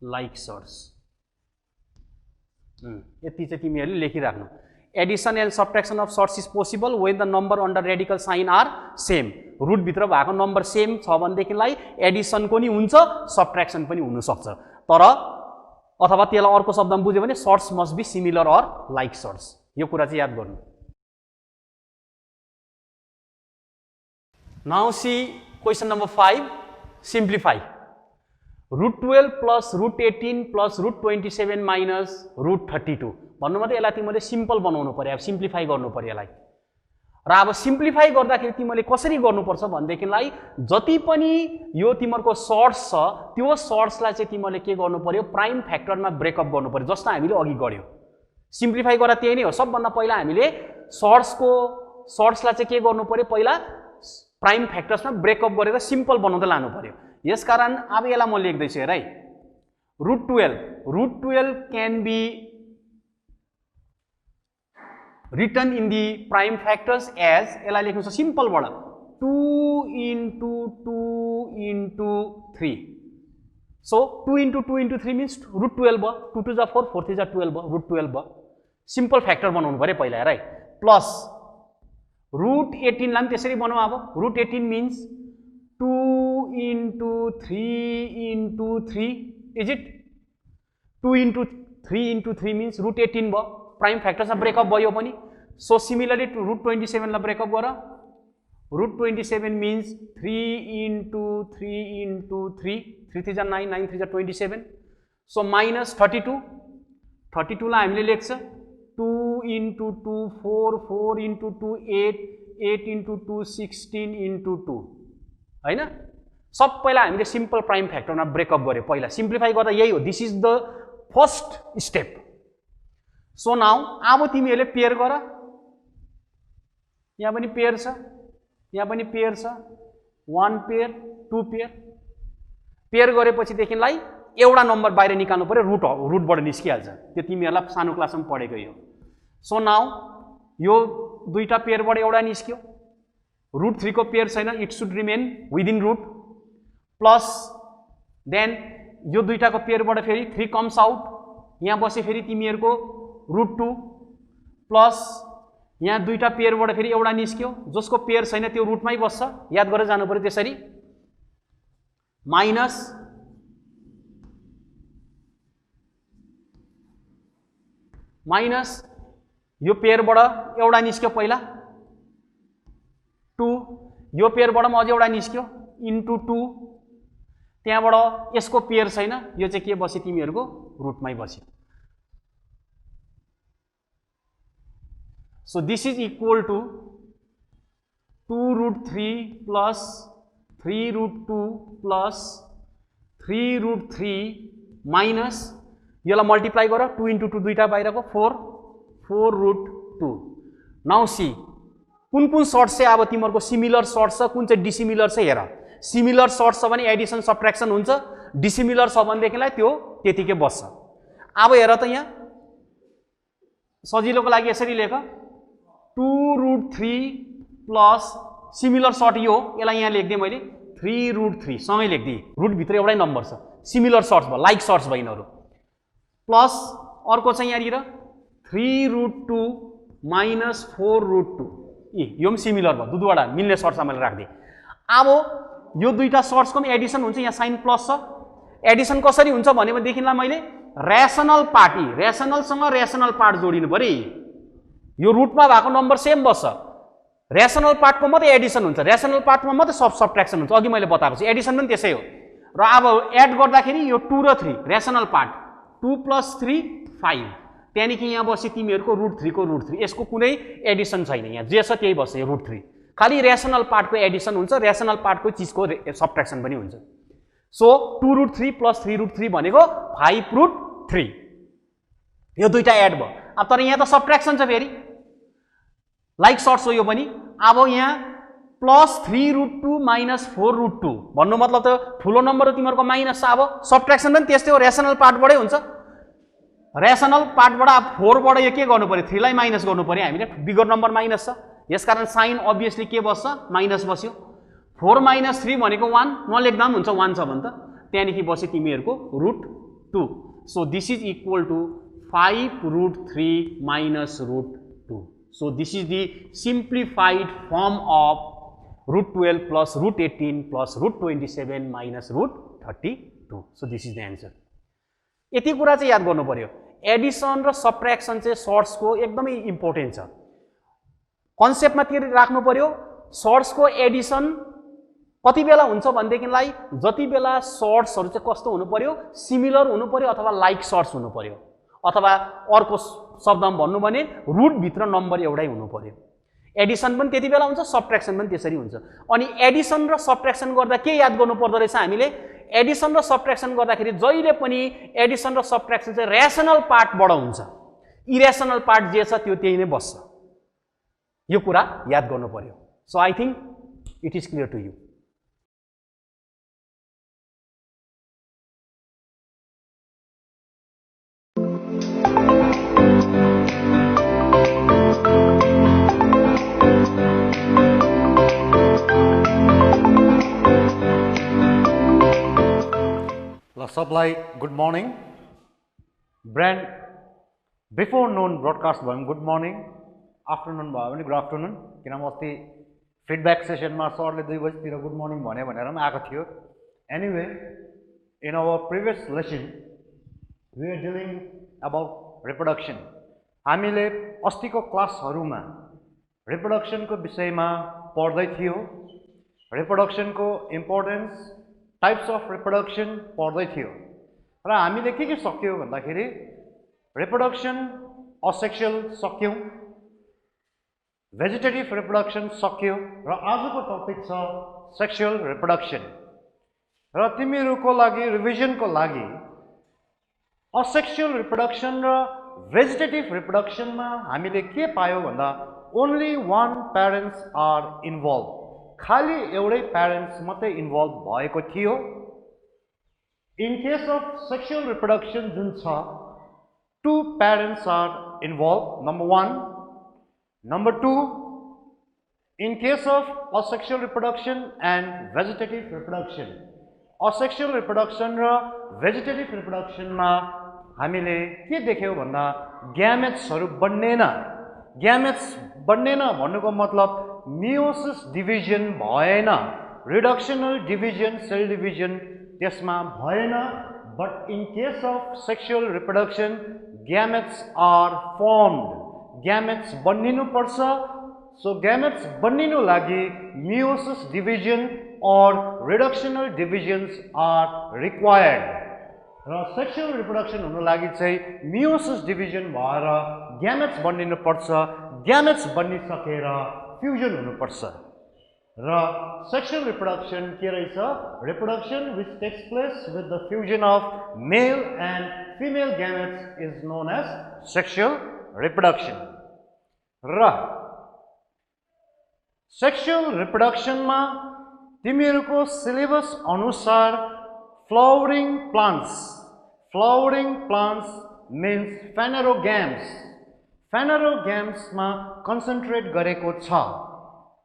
like sorts। यति चाहिँ तिमीहरूले लेखिराख्नु। Addition and subtraction of surds is possible when the number under radical sign are same. रुटभित्र भएको नम्बर सेम छ भनेदेखिलाई एडिसनको नि हुन्छ सब्ट्र्याक्सन पनि हुनसक्छ। तर अथवा त्यसलाई अर्को शब्दमा बुझ्यो भने surds must be similar or like surds. यो कुरा चाहिँ याद गर्नु। Now see question number 5, simplify. √12 plus √18 plus √27 minus √32 भन्नु मात्रै यसलाई तिमीले सिम्पल बनाउनु पर्यो, अब सिम्प्लिफाई गर्नु पर्यो यसलाई। र अब सिम्प्लिफाई गर्दाखेरि तिमीले कसरी गर्नुपर्छ भनेदेखिलाई जति पनि यो तिमीहरूको सर्ट्स छ त्यो सर्ट्सलाई चाहिँ तिमीले के गर्नु पर्यो, प्राइम फ्याक्टरमा ब्रेकअप गर्नु पर्यो, जस्तो हामीले अघि गर्यो। सिम्प्लिफाई गर्दा त्यही नै हो। सबभन्दा पहिला हामीले सर्ट्सलाई चाहिँ के गर्नु पर्यो, पहिला प्राइम फ्याक्टर्समा ब्रेकअप गरेर सिम्पल बनाउँदै लानु पर्यो। यसकारण अब यसलाई म लेख्दैछु हेर है। √12 can be written in the prime factors as, यसलाई लेख्नु छ सिम्पलबाट 2 into 2 into 3। So 2 into 2 into 3 means √12 भयो। 2 2 जा 4, 4 3 जा 12 भयो, √12 भयो। सिम्पल फ्याक्टर बनाउनु पर्यो पहिला हेर है। प्लस √18 लाई पनि त्यसरी बनाऊ। अब √18 means 2 into 3 into 3 is it? 2 into 3 into 3 means √18 भयो। प्राइम फ्याक्टर्समा ब्रेकअप भयो पनि। सो सिमिलरली टु √27 लाई ब्रेकअप गर। √27 means 3 into 3 into 3, 3 3 जा 9, 9 3 जा 27। सो माइनस 32 लाई हामीले लेख्छ 2 into 2 4, 4 into 2 8, 8 into 2 16 into 2 हैन। सबैलाई हामीले सिम्पल प्राइम फ्याक्टरमा ब्रेकअप गर्यो पहिला। सिम्प्लिफाई गर्दा यही हो। This is the first step. So now अब तिमीहरूले पेयर गर। यहाँ पनि पेयर छ, यहाँ पनि पेयर छ, 1 पेयर 2 पेयर। पेयर गरेपछिदेखिलाई एउटा नम्बर बाहिर निकाल्नु पर्यो, रुटबाट निस्किहाल्छ। त्यो तिमीहरूलाई सानो क्लासमा पढेको यो। सो नाउ यो दुईटा पेयरबाट एउटा निस्क्यो, √3 को पेयर छैन, it should remain within root. Plus then यो दुईटाको पेयरबाट फेरि 3 कम्स आउट, यहाँ बसे फेरि तिमीहरूको √2 प्लस यहाँ दुईटा पेयरबाट फेरि एउटा निस्क्यो, जसको पेयर छैन त्यो रुटमै बस्छ। याद गरेर जानु पर्यो त्यसरी। माइनस यो पेयरबाट एउटा निस्क्यो पहिला 2, यो पेयरबाट पनि अझै एउटा निस्क्यो इन्टु 2, त्यहाँबाट यसको पेयर छैन, यो चाहिँ के बस्यो तिमीहरूको रुटमै बस्यो। So this is equal to 2√3 plus 3√2 plus 3√3 minus यसलाई मल्टिप्लाई गर 2 into 2 दुईटा बाहिरको 4√2। नाउ सी कुन सर्ट चाहिँ अब तिमीहरूको सिमिलर सर्ट छ, कुन चाहिँ डिसिमिलर छ हेर। सिमिलर सर्ट छ भने एडिसन सब्ट्र्याक्सन हुन्छ, डिसिमिलर छ भनेदेखिलाई त्यो त्यतिकै बस्छ। अब हेर त यहाँ सजिलोको लागि यसरी लेख 2√3 प्लस सिमिलर सर्ट यो, यसलाई यहाँ लेख्दिएँ मैले 3√3 सँगै लेख्दिएँ। रुटभित्र एउटै नम्बर छ, सिमिलर सर्ट्स भयो, लाइक सर्ट्स भयो यिनीहरू। प्लस अर्को चाहिँ यहाँनिर 3√2 माइनस 4√2, यो पनि सिमिलर भयो, दुईवटा मिल्ने सर्ट्स मैले राखिदिएँ। अब यो दुईटा सर्ट्सको पनि एडिसन हुन्छ, यहाँ साइन प्लस छ। एडिसन कसरी हुन्छ भनेदेखिलाई मैले रेसनल पार्टी, रेसनलसँग रेसनल पार्ट जोडिनु पर्यो। यो रुटमा भएको नम्बर सेम बस्छ, रेसनल पार्टको मात्रै एडिसन हुन्छ, रेसनल पार्टमा मात्रै सब्ट्र्याक्सन हुन्छ। अघि मैले बताएको छु एडिसन पनि त्यसै हो। र अब एड गर्दाखेरि यो 2 र 3 रेसनल पार्ट 2 + 3 5, त्यहाँदेखि यहाँ बस्यो तिमीहरूको √3 को √3, यसको कुनै एडिसन छैन, यहाँ जे छ त्यही बस्छ यो √3। खालि रेसनल पार्टको एडिसन हुन्छ, रेसनल पार्टको चिजको सब्ट्र्याक्सन पनि हुन्छ। सो 2√3 प्लस 3√3 भनेको 5√3, यो दुईटा एड भयो। अब तर यहाँ त सब्ट्र्याक्सन छ फेरि, लाइक सर्ट्स हो यो पनि। अब यहाँ प्लस 3√2 माइनस 4√2 भन्नु मतलब त ठुलो नम्बर तिमीहरूको माइनस छ। अब सब्ट्र्याक्सन पनि त्यस्तै हो, रेसनल पार्टबाटै हुन्छ। रेसनल पार्टबाट अब 4बाट यो के गर्नु पर्यो, 3 लाई माइनस गर्नु पर्यो हामीले, बिगर नम्बर माइनस छ, यसकारण साइन अभियसली के बस्छ, माइनस बस्यो। 4 - 3 भनेको 1, नलेख्दा पनि हुन्छ 1 छ भने त। त्यहाँदेखि बस्यो तिमीहरूको √2। So this is equal to 5√3 minus √2। So this is the simplified form of root 12 plus root 18 plus root 27 minus root 32. So this is the answer. यति कुरा चाहिँ याद गर्नु पर्यो। एडिसन र सब्ट्र्याक्सन चाहिँ सर्ट्सको एकदमै इम्पोर्टेन्ट छ। कन्सेप्टमा के राख्नु पर्यो, सर्ट्सको एडिसन कति बेला हुन्छ भनेदेखिलाई जति बेला सर्ट्सहरु चाहिँ कस्तो हुनु पर्यो, सिमिलर हुनु पर्यो अथवा लाइक सर्ट्स हुनु पर्यो, अथवा अर्को शब्दमा भन्नु भने रुट भित्र नम्बर एउटै हुनु पर्यो। एडिसन पनि त्यति बेला हुन्छ, सब्ट्र्याक्सन पनि त्यसरी हुन्छ। अनि एडिसन र सब्ट्र्याक्सन गर्दा के याद गर्नु पर्दो रहेछ हामीले, एडिसन र सब्ट्र्याक्सन गर्दाखेरि जहिले पनि एडिसन र सब्ट्र्याक्सन चाहिँ र्यासनल पार्टबाट हुन्छ, इरेसनल पार्ट जे छ त्यो त्यही नै बस्छ। यो कुरा याद गर्नु पर्यो। So I think it is clear to you. सबलाई good morning. Brand before known broadcast भयो भने गुड मर्निङ, आफ्टरनुन भयो भने गुड आफ्टरनुन, किनभने अस्ति फिडब्याक सेसनमा सरले 2 बजीतिर गुड मर्निङ भन्यो भनेर पनि आएको थियो। Anyway, in our previous lesson we are dealing about reproduction. हामीले अस्तिको क्लासहरूमा रिप्रोडक्सनको विषयमा पढ्दै थियो। रिप्रोडक्सनको इम्पोर्टेन्स, टाइप्स अफ रिप्रोडक्सन पढ्दै थियो र हामीले के सक्यौं भन्दाखेरि रिप्रोडक्सन असेक्सुअल सक्यौं, भेजिटेटिभ रिप्रोडक्सन सक्यो र आजको टपिक छ सेक्सुअल रिप्रोडक्सन। र तिमीहरूको लागि रिभिजनको लागि असेक्सुअल रिप्रोडक्सन र भेजिटेटिभ रिप्रोडक्सनमा हामीले के पायौं भन्दा only one parents are involve, खाली एउटै प्यारेन्ट्स मात्रै इन्भल्भ भएको थियो। In case of sexual reproduction जुन छ 2 parents are involve, number 1। Number 2, in case of asexual reproduction and vegetative reproduction, asexual reproduction र भेजिटेटिभ रिप्रोडक्सनमा हामीले के देख्यौं भन्दा ग्यामेट्सहरू बन्नेन। ग्यामेट्स बन्नेन भन्नुको मतलब मियोसिस डिभिजन भएन, रिडक्सनल डिभिजन, सेल डिभिजन त्यसमा भएन। But in case of sexual reproduction gametes are formed, gametes बन्निनु पर्छ। सो ग्यामेट्स बन्निनु लागि meiosis division or reductional divisions are required. र सेक्सुअल रिप्रोडक्सन हुनु लागि चाहिँ मियोसिस डिभिजन भएर ग्यामेट्स बन्निनु पर्छ, ग्यामेट्स बन्निसकेर फ्युजन हुनुपर्छ। र सेक्सुअल रिप्रोडक्सन के रहेछ, reproduction which takes place with the fusion of male and female gametes is known as sexual reproduction. र सेक्सुअल रिप्रोडक्सनमा तिमीहरूको सिलेबस अनुसार फ्लावरिङ प्लान्ट्स मिन्स फेनेरोग्याम्स, फेनेरोग्याम्समा कन्सन्ट्रेट गरेको छ।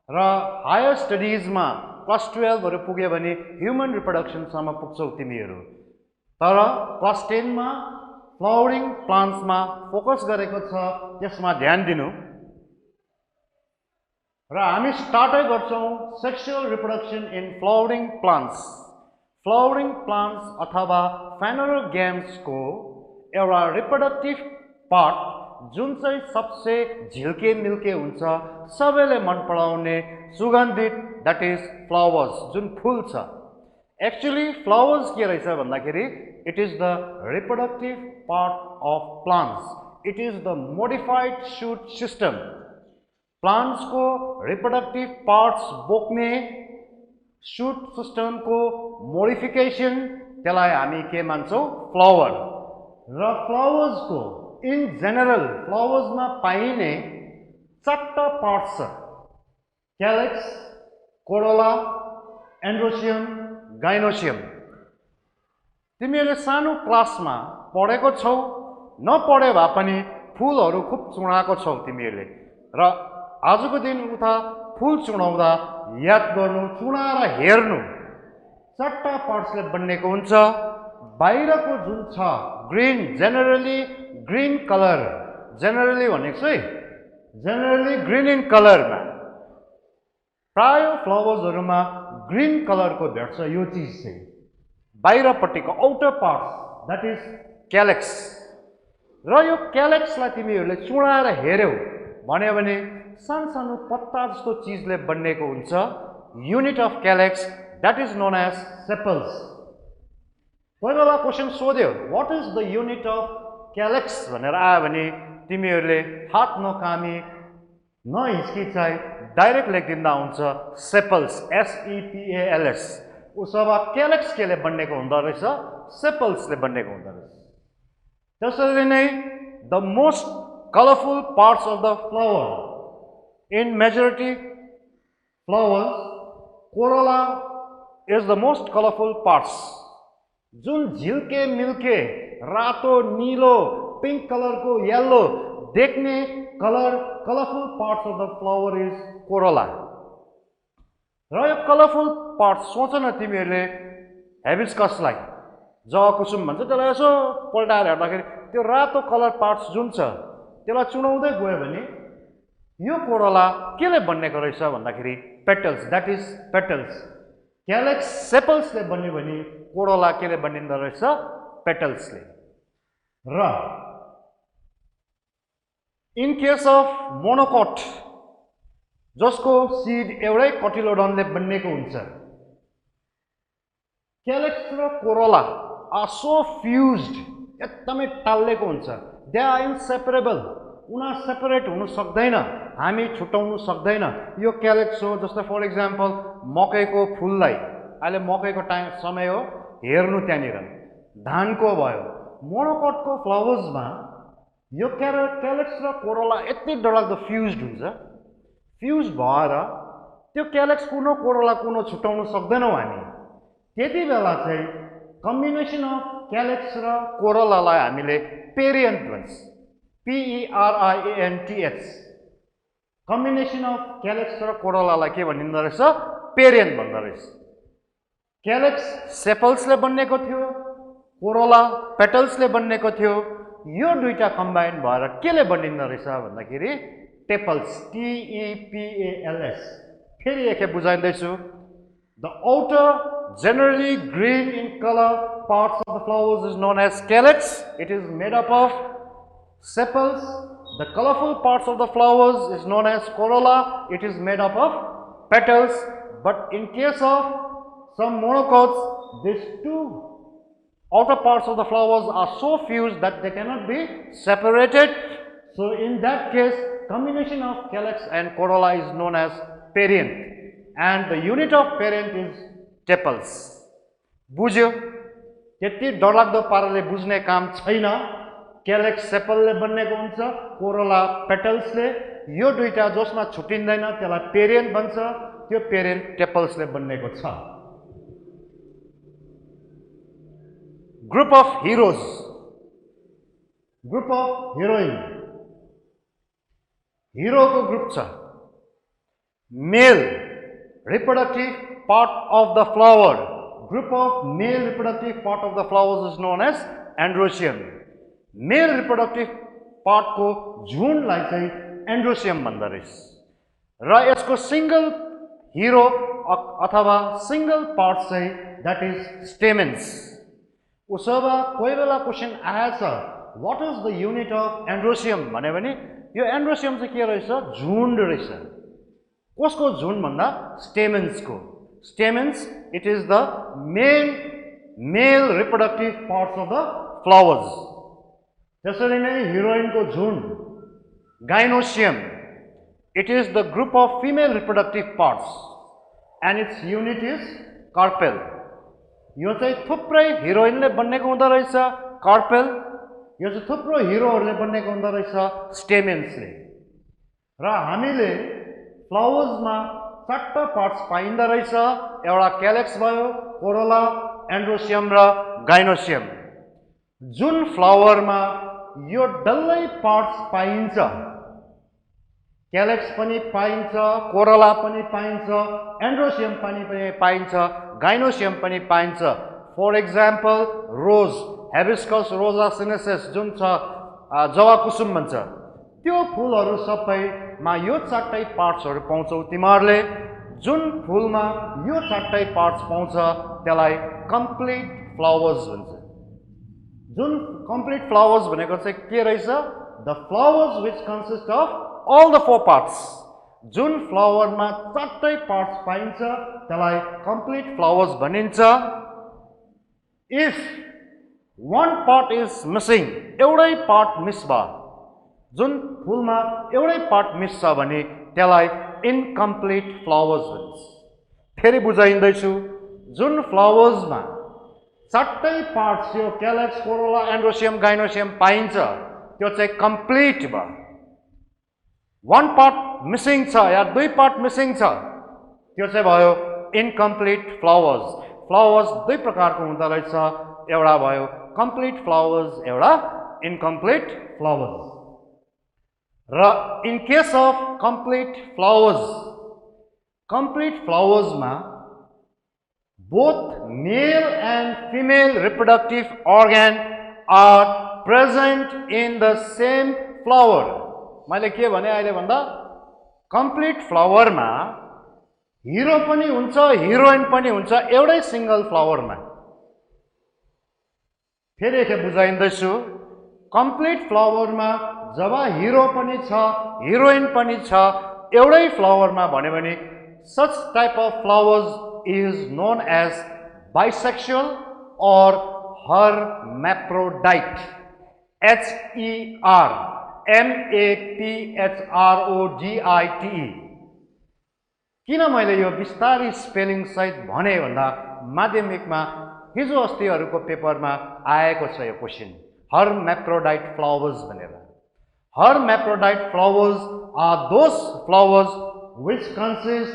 र हायर स्टडिजमा क्लास 12 पुग्यो भने ह्युमन रिप्रोडक्सनसम्म पुग्छौ तिमीहरू, तर क्लास 10 मा फ्लावरिङ प्लान्ट्समा फोकस गरेको छ, त्यसमा ध्यान दिनु। र हामी स्टार्टै गर्छौं sexual reproduction in flowering plants. Flowering plants अथवा फेनेरोग्याम्सको एउटा रिप्रोडक्टिभ पार्ट जुन चाहिँ सबसे झिल्के मिल्के हुन्छ, सबैले मन पराउने सुगन्धित, द्याट इज फ्लावर्स, जुन फुल छ। एक्चुअली फ्लावर्स के रहेछ भन्दाखेरि it is the reproductive part of plants, it is the modified shoot system. Plants को रिप्रोडक्टिभ पार्ट्स बोक्ने सुट सिस्टमको मोडिफिकेसन, त्यसलाई हामी के मान्छौं, फ्लावर। र फ्लावर्स को इन जनरल फ्लावर्समा पाइने 4टा पार्ट्स छ, क्यालेक्स, कोरोला, एन्ड्रोसियम, गाइनोसियम। तिमीहरूले सानो क्लासमा पढेको छौ, नपढे भए पनि फुलहरू खुब चुडाएको छौ तिमीहरूले। र आजको दिन उता फुल चुडाउँदा याद गर्नु, चुडाएर हेर्नु, 4टा पार्ट्सले बन्नेको हुन्छ। बाहिरको जुन छ green, generally green colour, generally भनेको चाहिँ जेनरली ग्रीन इन कलरमा प्राय फ्लावर्सहरुमा ग्रीन कलरको भेट्छ यो चीज चाहिँ बाहिरपट्टिको आउटर पार्ट दैट इज क्यालेक्स र यो क्यालेक्सलाई तिमीहरूले चुडाएर हेर्यौ भन्यो भने सानसानो पत्ता जस्तो चीजले बनिएको हुन्छ unit of calyx that is known as sepals कोही बेला क्वेशन सोध्यो what is the unit of calyx भनेर आयो भने तिमीहरूले हात नकामी नहिचकिचाइ डाइरेक्ट लेखिदिँदा हुन्छ सेपल्स SEPALS उसो क्यालेक्स केले बनिएको हुँदो रहेछ सेपल्सले बनिएको हुँदो रहेछ त्यसरी नै the most colourful parts of the flower in majority flowers Corolla is the most colourful parts जुन झिल्के मिल्के रातो नीलो पिंक कलरको येलो देख्ने colourful parts of the flower is Corolla र यो कलरफुल पार्ट सोच न तिमीहरूले हेबिस्कसलाई जवाकुसुम भन्छ त्यसलाई यसो पल्टाएर हेर्दाखेरि त्यो रातो कलर पार्ट्स जुन छ त्यसलाई चुनाउँदै गयो भने यो कोरोला केले बनिएको रहेछ भन्दाखेरि पेटल्स दैट इज पेटल्स क्यालेक्स सेपल्सले बन्यो भने कोरोला केले बनिँदो रहेछ पेटल्सले र इन केस अफ मोनोकोट जसको सीड एउटै कटिलोडनले बनिएको हुन्छ क्यालेक्स र कोरोला आर सो फ्युज्ड एकदमै टाल्लेको हुन्छ दे आर इनसेपरेबल उनीहरू सेपरेट हुन सक्दैन हामी छुटाउन सक्दैन यो क्यालेक्स हो जस्तै फर इक्जाम्पल मकैको फुललाई अहिले मकैको टाइम समय हो हेर्नु त्यहाँनिर धानको भयो मोनोकोटको फ्लावर्समा यो क्यालेक्स र कोरोला यति डरलाग्दो फ्युज्ड हुन्छ फ्युज भएर त्यो क्यालेक्स कुनो कोरोला कुनो छुटाउन सक्दैनौँ हामी त्यति बेला चाहिँ कम्बिनेसन अफ क्यालेक्स र कोरोलालाई हामीले पेरियन्ट भन्छ PERIANTH कम्बिनेसन अफ क्यालेक्स र कोरोलालाई के भनिँदो रहेछ पेरियन्ट भन्दो रहेछ क्यालेक्स सेपल्सले बनिएको थियो कोरोला पेटल्सले बनिएको थियो यो दुईटा कम्बाइन भएर केले बनिँदो रहेछ भन्दाखेरि टेपल्स TEPALS फेरि एकखेप बुझाइदैछु the outer generally green in color parts of the flowers is known as calyx it is made up of sepals the colorful parts of the flowers is known as corolla it is made up of petals but in case of some monocots these two outer parts of the flowers are so fused that they cannot be separated so in that case combination of calyx and corolla is known as perianth and the unit of perianth is tepals बुझ्यो त्यति डरलाग्दो पाराले बुझ्ने काम छैन क्यालेक्स सेपलले बनिएको हुन्छ Corolla पेटल्सले यो दुईटा जसमा छुटिँदैन त्यसलाई पेरियन्ट भन्छ त्यो पेरियन्ट टेपल्सले बनिएको छ group of heroes group of heroine हिरोको ग्रुप छ male reproductive part of the flower group of male reproductive part of the flowers is known as androecium male reproductive part को झुन्डलाई चाहिँ एन्ड्रोसियम भन्दो रहेछ र यसको सिंगल हिरो अथवा सिंगल पार्ट चाहिँ दैट इज स्टेमेन्स उसोभा कोही बेला क्वेशन आएछ what is the unit of androecium भन्यो भने यो एन्ड्रोसियम चाहिँ के रहेछ झुन्ड रहेछ कसको झुन्ड भन्दा स्टेमेन्सको stamens it is the male reproductive parts of the flowers त्यसरी नै हिरोइनको झुन्ड gynoecium it is the group of female reproductive parts and its unit is carpel यो चाहिँ थुप्रै हिरोइनले बनिएको हुँदो रहेछ कार्पेल यो चाहिँ थुप्रो हिरोहरूले बनिएको हुँदो रहेछ स्टेमेन्सले र हामीले फ्लावर्समा चारवटा पार्ट्स पाइँदो रहेछ एउटा क्यालेक्स भयो कोरोला एन्ड्रोसियम र गाइनोसियम जुन फ्लावरमा यो डल्लै पार्ट्स पाइन्छ क्यालेक्स पनि पाइन्छ कोरोला पनि पाइन्छ एन्ड्रोसियम पनि पाइन्छ गाइनोसियम पनि पाइन्छ फर एक्जाम्पल रोज हेबिस्कस रोजा सिनेसेस जुन छ जवाकुसुम भन्छ त्यो फुलहरू सबैमा यो चारटै पार्ट्सहरू पाउँछौ तिमीहरूले। जुन फुलमा यो चारटै पार्ट्स पाउँछ त्यसलाई कम्प्लिट फ्लावर्स भन्छ। जुन कम्प्लिट फ्लावर्स भनेको चाहिँ के रहेछ? The flowers which consist of all the 4 parts. जुन फ्लावरमा चारटै पार्ट्स पाइन्छ त्यसलाई कम्प्लिट फ्लावर्स भनिन्छ। If one part is missing, एउटै पार्ट मिस भयो, जुन फुलमा एउटै पार्ट मिस छ भने त्यसलाई इनकम्प्लिट फ्लावर्स भन्छ। फेरि बुझाइन्दैछु, जुन फ्लावर्समा चारटै पार्ट्स यो क्यालेक्स, कोरोला, एन्ड्रोसियम, गाइनोसियम पाइन्छ त्यो चाहिँ कम्प्लिट भयो। one part मिसिङ छ या 2 पार्ट मिसिङ छ त्यो चाहिँ भयो इनकम्प्लिट फ्लावर्स। फ्लावर्स 2 प्रकारको हुँदो रहेछ, एउटा भयो कम्प्लिट फ्लावर्स, एउटा इनकम्प्लिट फ्लावर्स। र इन केस अफ कम्प्लिट फ्लावर्समा both male and female reproductive organ are present in the same flower. मैले के भने अहिले भन्दा, कम्प्लिट फ्लावरमा हिरो पनि हुन्छ, हिरोइन पनि हुन्छ एउटै सिंगल फ्लावरमा। फेरि एकखेप बुझाइन्दैछु, कम्प्लिट फ्लावरमा जब हिरो पनि छ, हिरोइन पनि छ एउटै फ्लावरमा भन्यो भने such type of flowers is known as bisexual or hermaphrodite, HERMAPHRODITE। किन मैले यो बिस्तारै स्पेलिङ सहित भने भन्दा माध्यमिकमा हिजो अस्तिहरूको पेपरमा आएको छ यो क्वेशन, hermaphrodite flowers भनेर। hermaphrodite flowers are those flowers which consist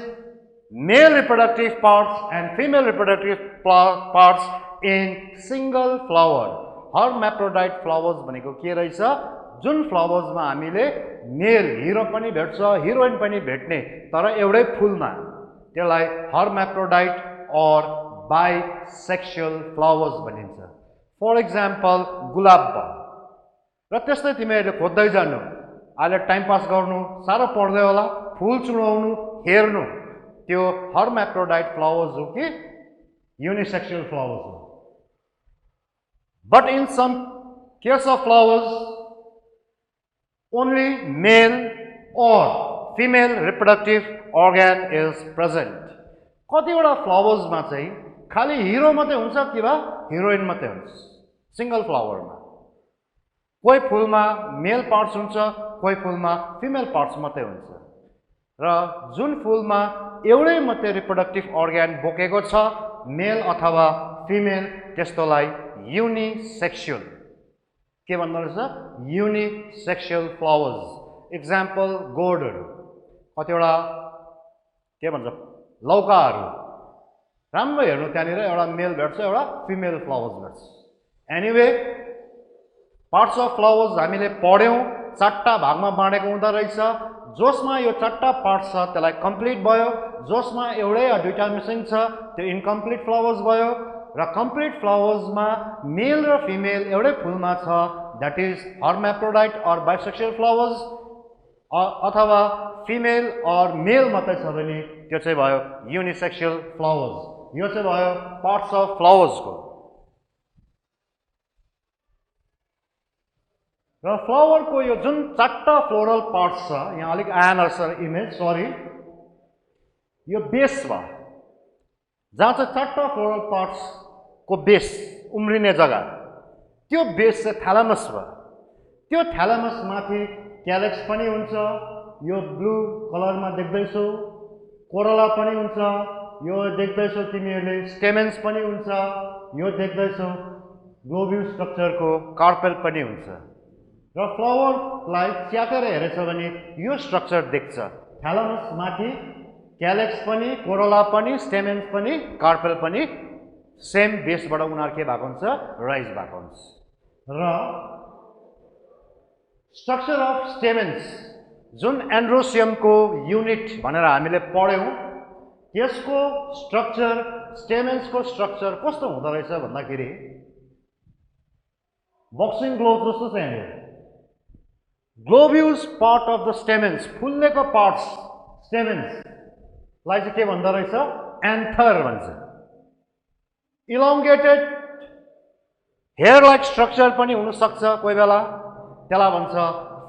male reproductive parts and female reproductive parts in single flower। hermaphrodite flowers भनेको के रहेछ? जुन फ्लावर्समा हामीले मेल हिरो पनि भेट्छ, हिरोइन पनि भेट्ने तर एउटै फुलमा, त्यसलाई hermaphrodite और बाइसेक्सुअल फ्लावर्स भनिन्छ। फर एक्जाम्पल गुलाब भयो। र त्यस्तै तिमीहरूले खोज्दै जानु, अहिले टाइम पास गर्नु साह्रो पर्दै होला, फुल चुडाउनु, हेर्नु, त्यो hermaphrodite फ्लावर्स हो कि युनिसेक्सुअल फ्लावर्स हो। But in some case of flowers only male or female reproductive organ is present। कतिवटा फ्लावर्समा चाहिँ खाली हिरो मात्रै हुन्छ कि बा हिरोइन मात्रै हुन्छ सिंगल फ्लावरमा। कोही फुलमा मेल पार्ट्स हुन्छ, कोही फुलमा फिमेल पार्ट्स मात्रै हुन्छ। र जुन फुलमा एउटै मात्रै रिप्रोडक्टिभ अर्गन बोकेको छ मेल अथवा फिमेल त्यस्तोलाई युनिसेक्सुअल के भन्दो रहेछ? Unisexual flowers. एक्जाम्पल गोडहरू, कतिवटा के भन्छ लौकाहरू, राम्रो हेर्नु त्यहाँनिर एउटा मेल भेट्छ, एउटा फिमेल फ्लावर्स भेट्छ। एनिवे पार्ट्स अफ फ्लावर्स हामीले पढ्यौँ, 4टा भागमा बाँडेको हुँदो रहेछ। जसमा यो 4टा पार्ट्स छ त्यसलाई कम्प्लिट भयो, जसमा एउटै या 2टा मिसिङ छ त्यो इनकम्प्लिट फ्लावर्स भयो। र कम्प्लिट फ्लावर्समा मेल र फिमेल एउटै फुलमा छ, द्याट इज hermaphrodite और बाइसेक्सुअल फ्लावर्स। अथवा फिमेल और मेल मात्रै छ भने त्यो चाहिँ भयो युनिसेक्सुअल फ्लावर्स। यो चाहिँ भयो पार्ट्स अफ फ्लावर्सको। र फ्लावरको यो जुन 4टा फ्लोरल पार्ट्स छ, यहाँ अलिक आएन सर इमेज, सरी, यो बेस भयो जहाँ चाहिँ 4टा फ्लोरल पार्ट्सको बेस उम्रिने जग्गा, त्यो बेस चाहिँ थ्यालामस भयो। त्यो थ्यालामस माथि क्यालेक्स पनि हुन्छ, यो ब्लू कलरमा देख्दैछौ, कोरोला पनि हुन्छ, यो देख्दैछौ तिमीहरूले स्टेमेन्स पनि हुन्छ, यो देख्दैछौ ग्लोब्युल स्ट्रक्चरको कार्पेल पनि हुन्छ। र फ्लावरलाई च्यातेर हेरेछ भने यो स्ट्रक्चर देख्छ, थ्यालामस माथि क्यालेक्स पनि, कोरोला पनि, स्टेमेन्स पनि, कार्पेल पनि सेम बेसबाट उनीहरू के भएको हुन्छ? राइज भएको हुन्छ। र स्ट्रक्चर अफ स्टेमेन्स जुन एन्ड्रोसियमको युनिट भनेर हामीले पढ्यौँ, यसको स्ट्रक्चर, स्टेमेन्सको स्ट्रक्चर कस्तो हुँदो रहेछ भन्दाखेरि बक्सिङ ग्लोभ जस्तो छ। यहाँनिर ग्लोब्युल्स पार्ट अफ द स्टेमेन्स, फुल्लेको पार्ट्स स्टेमेन्सलाई चाहिँ के भन्दो रहेछ? एन्थर भन्छ। इलोङ्गेटेड हेयर लाइक स्ट्रक्चर पनि हुनसक्छ कोही बेला, त्यसलाई भन्छ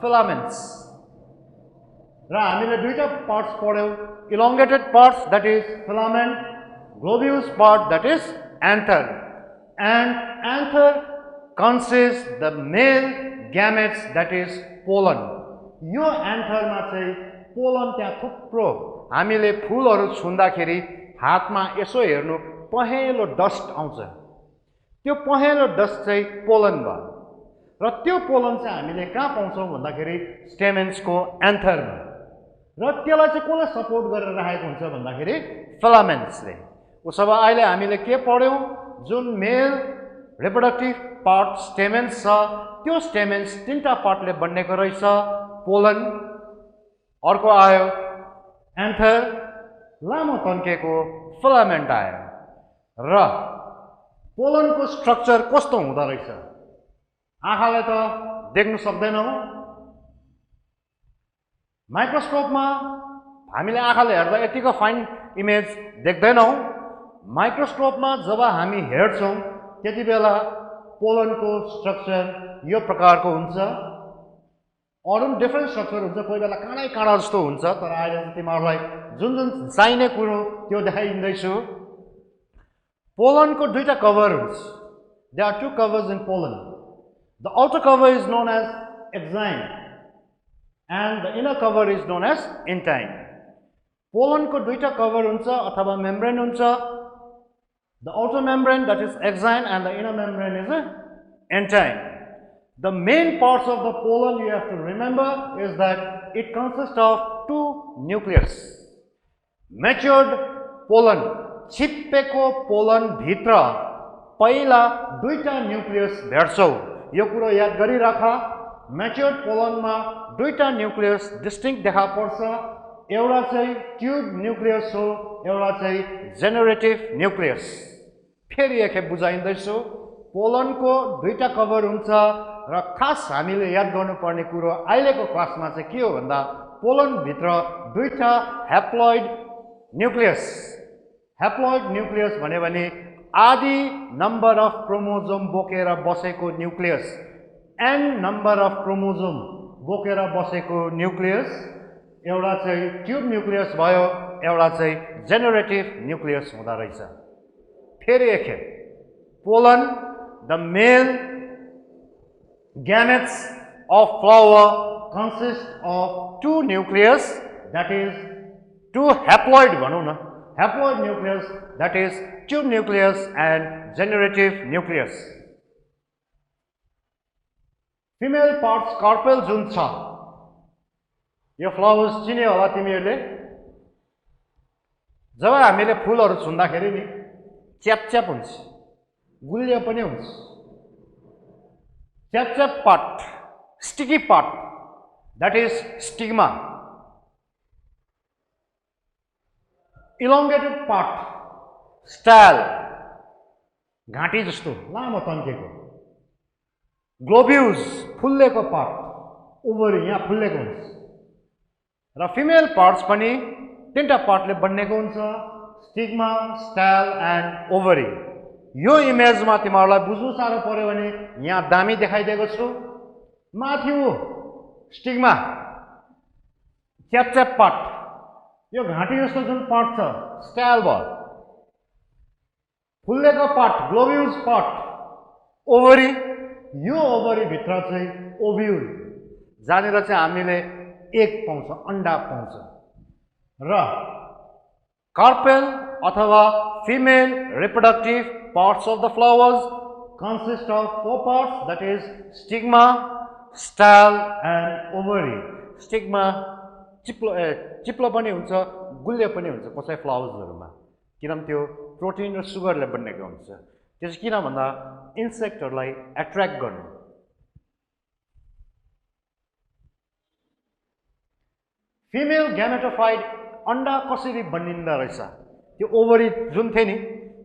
फिलामेन्ट्स। र हामीले दुईटा पार्ट्स पढ्यौँ, elongated parts that is filament, globules part that is anther. And anther consist the male gametes that is pollen. यो एन्थरमा चाहिँ पोलन त्यहाँ थुप्रो, हामीले फुलहरू छुँदाखेरि हातमा यसो हेर्नु पहेँलो डस्ट आउँछ, त्यो पहेँलो डस्ट चाहिँ पोलन भयो। र त्यो पोलन चाहिँ हामीले कहाँ पाउँछौँ भन्दाखेरि स्टेमेन्सको एन्थरमा। र त्यसलाई चाहिँ कसले सपोर्ट गरेर राखेको हुन्छ भन्दाखेरि फिलामेन्ट्सले। उसो भए अहिले हामीले के पढ्यौँ? जुन मेल रिप्रोडक्टिभ पार्ट स्टेमेन्स छ, त्यो स्टेमेन्स तीनटा पार्टले बनेको रहेछ, पोलन, अर्को आयो एन्थर, लामो तन्केको फिलामेन्ट आयो। र पोलनको स्ट्रक्चर कस्तो हुँदो रहेछ? आँखाले त देख्नु सक्दैनौँ, माइक्रोस्कोपमा हामीले आँखाले हेर्दा यतिको फाइन इमेज देख्दैनौँ। माइक्रोस्कोपमा जब हामी हेर्छौँ त्यति बेला पोलनको स्ट्रक्चर यो प्रकारको हुन्छ। अरू पनि डिफ्रेन्ट स्ट्रक्चर हुन्छ, कोही बेला काँडै काँडा जस्तो हुन्छ, तर अहिले चाहिँ तिमीहरूलाई जुन जुन चाहिने कुरो त्यो देखाइदिँदैछु। पोलनको दुईटा कभर हुन्छ। There are two covers in pollen. The outer cover is known as exine and the inner cover is known as intine. पोलनको दुईटा कभर हुन्छ अथवा मेम्ब्रेन हुन्छ। The outer membrane that is exine and the inner membrane is intine. The main parts of the pollen you have to remember is that it consists of two nucleus. Matured pollen, छिप्पेको pollen भित्र पहिला दुईटा nucleus भेट्छौ। यो कुरो याद गरिराख। Matured पोलनमा दुईटा nucleus distinct देखा पर्छ। एउटा चाहिँ ट्युब न्यूक्लियस हो, एउटा चाहिँ जेनेरेटिभ न्यूक्लियस। फेरि एकखेप बुझाइन्दैछु। पोलनको दुईटा कभर हुन्छ र खास हामीले याद गर्नुपर्ने कुरो अहिलेको क्लासमा चाहिँ के हो भन्दा पोलन भित्र दुईटा ह्याप्लोइड न्यूक्लियस। ह्याप्लोइड न्यूक्लियस भन्यो भने आधी नम्बर अफ क्रोमोजोम बोकेर बसेको nucleus, an number of chromosome बोकेर बसेको न्यूक्लियस। एउटा चाहिँ ट्युब न्यूक्लियस भयो, एउटा चाहिँ जेनेरेटिभ न्यूक्लियस हुँदो रहेछ। फेरि एकखेप pollen, the male gametes of flower consist of two nucleus, that is two haploid भनौं न, haploid nucleus, that is tube nucleus and generative nucleus. Female parts carpel जुन छ, यो फ्लावर्स चिने होला तिमीहरूले। जब हामीले फुलहरू छुँदाखेरि नि च्यापच्याप हुन्छ, गुलियो पनि हुन्छ। Chap part, sticky part, that is stigma. Elongated part, style, घाँटी जस्तो लामो तन्केको। Globules, फुल्लेको पार्ट, ओभरी यहाँ फुल्लेको हुन्छ। र फिमेल पार्ट्स पनि तीनटा पार्टले बनेको हुन्छ, स्टिग्मा, स्टाइल एन्ड ओभरी। यो इमेजमा तिमीहरूलाई बुझ्नु साह्रो पर्यो भने यहाँ दामी देखाइदिएको छु। माथि स्टिग्मा, च्यापच्याप पार्ट, यो घाँटी जस्तो जुन पार्ट छ स्टाइल भयो। फुल्लेको पार्ट ग्लोब्युल्स पार्ट, ओभरी, यो ओभरी भित्र चाहिँ ओभ्युल, जहाँनिर चाहिँ हामीले एग पाउँछ, अन्डा पाउँछ। र कार्पेल अथवा female reproductive parts of the flowers consist of four parts, that is stigma, style and ovary. Stigma चिप्लो पनि हुन्छ, गुलियो पनि हुन्छ कसै फ्लावर्सहरुमा, किनभने त्यो प्रोटिन र सुगरले बनेको हुन्छ। त्यस किन भन्दा इन्सेक्टहरुलाई एट्र्याक्ट गर्नु। फिमेल ग्यामेटोफाइट अन्डा कसरी बनिँदो रहेछ? त्यो ओभरी जुन थियो नि,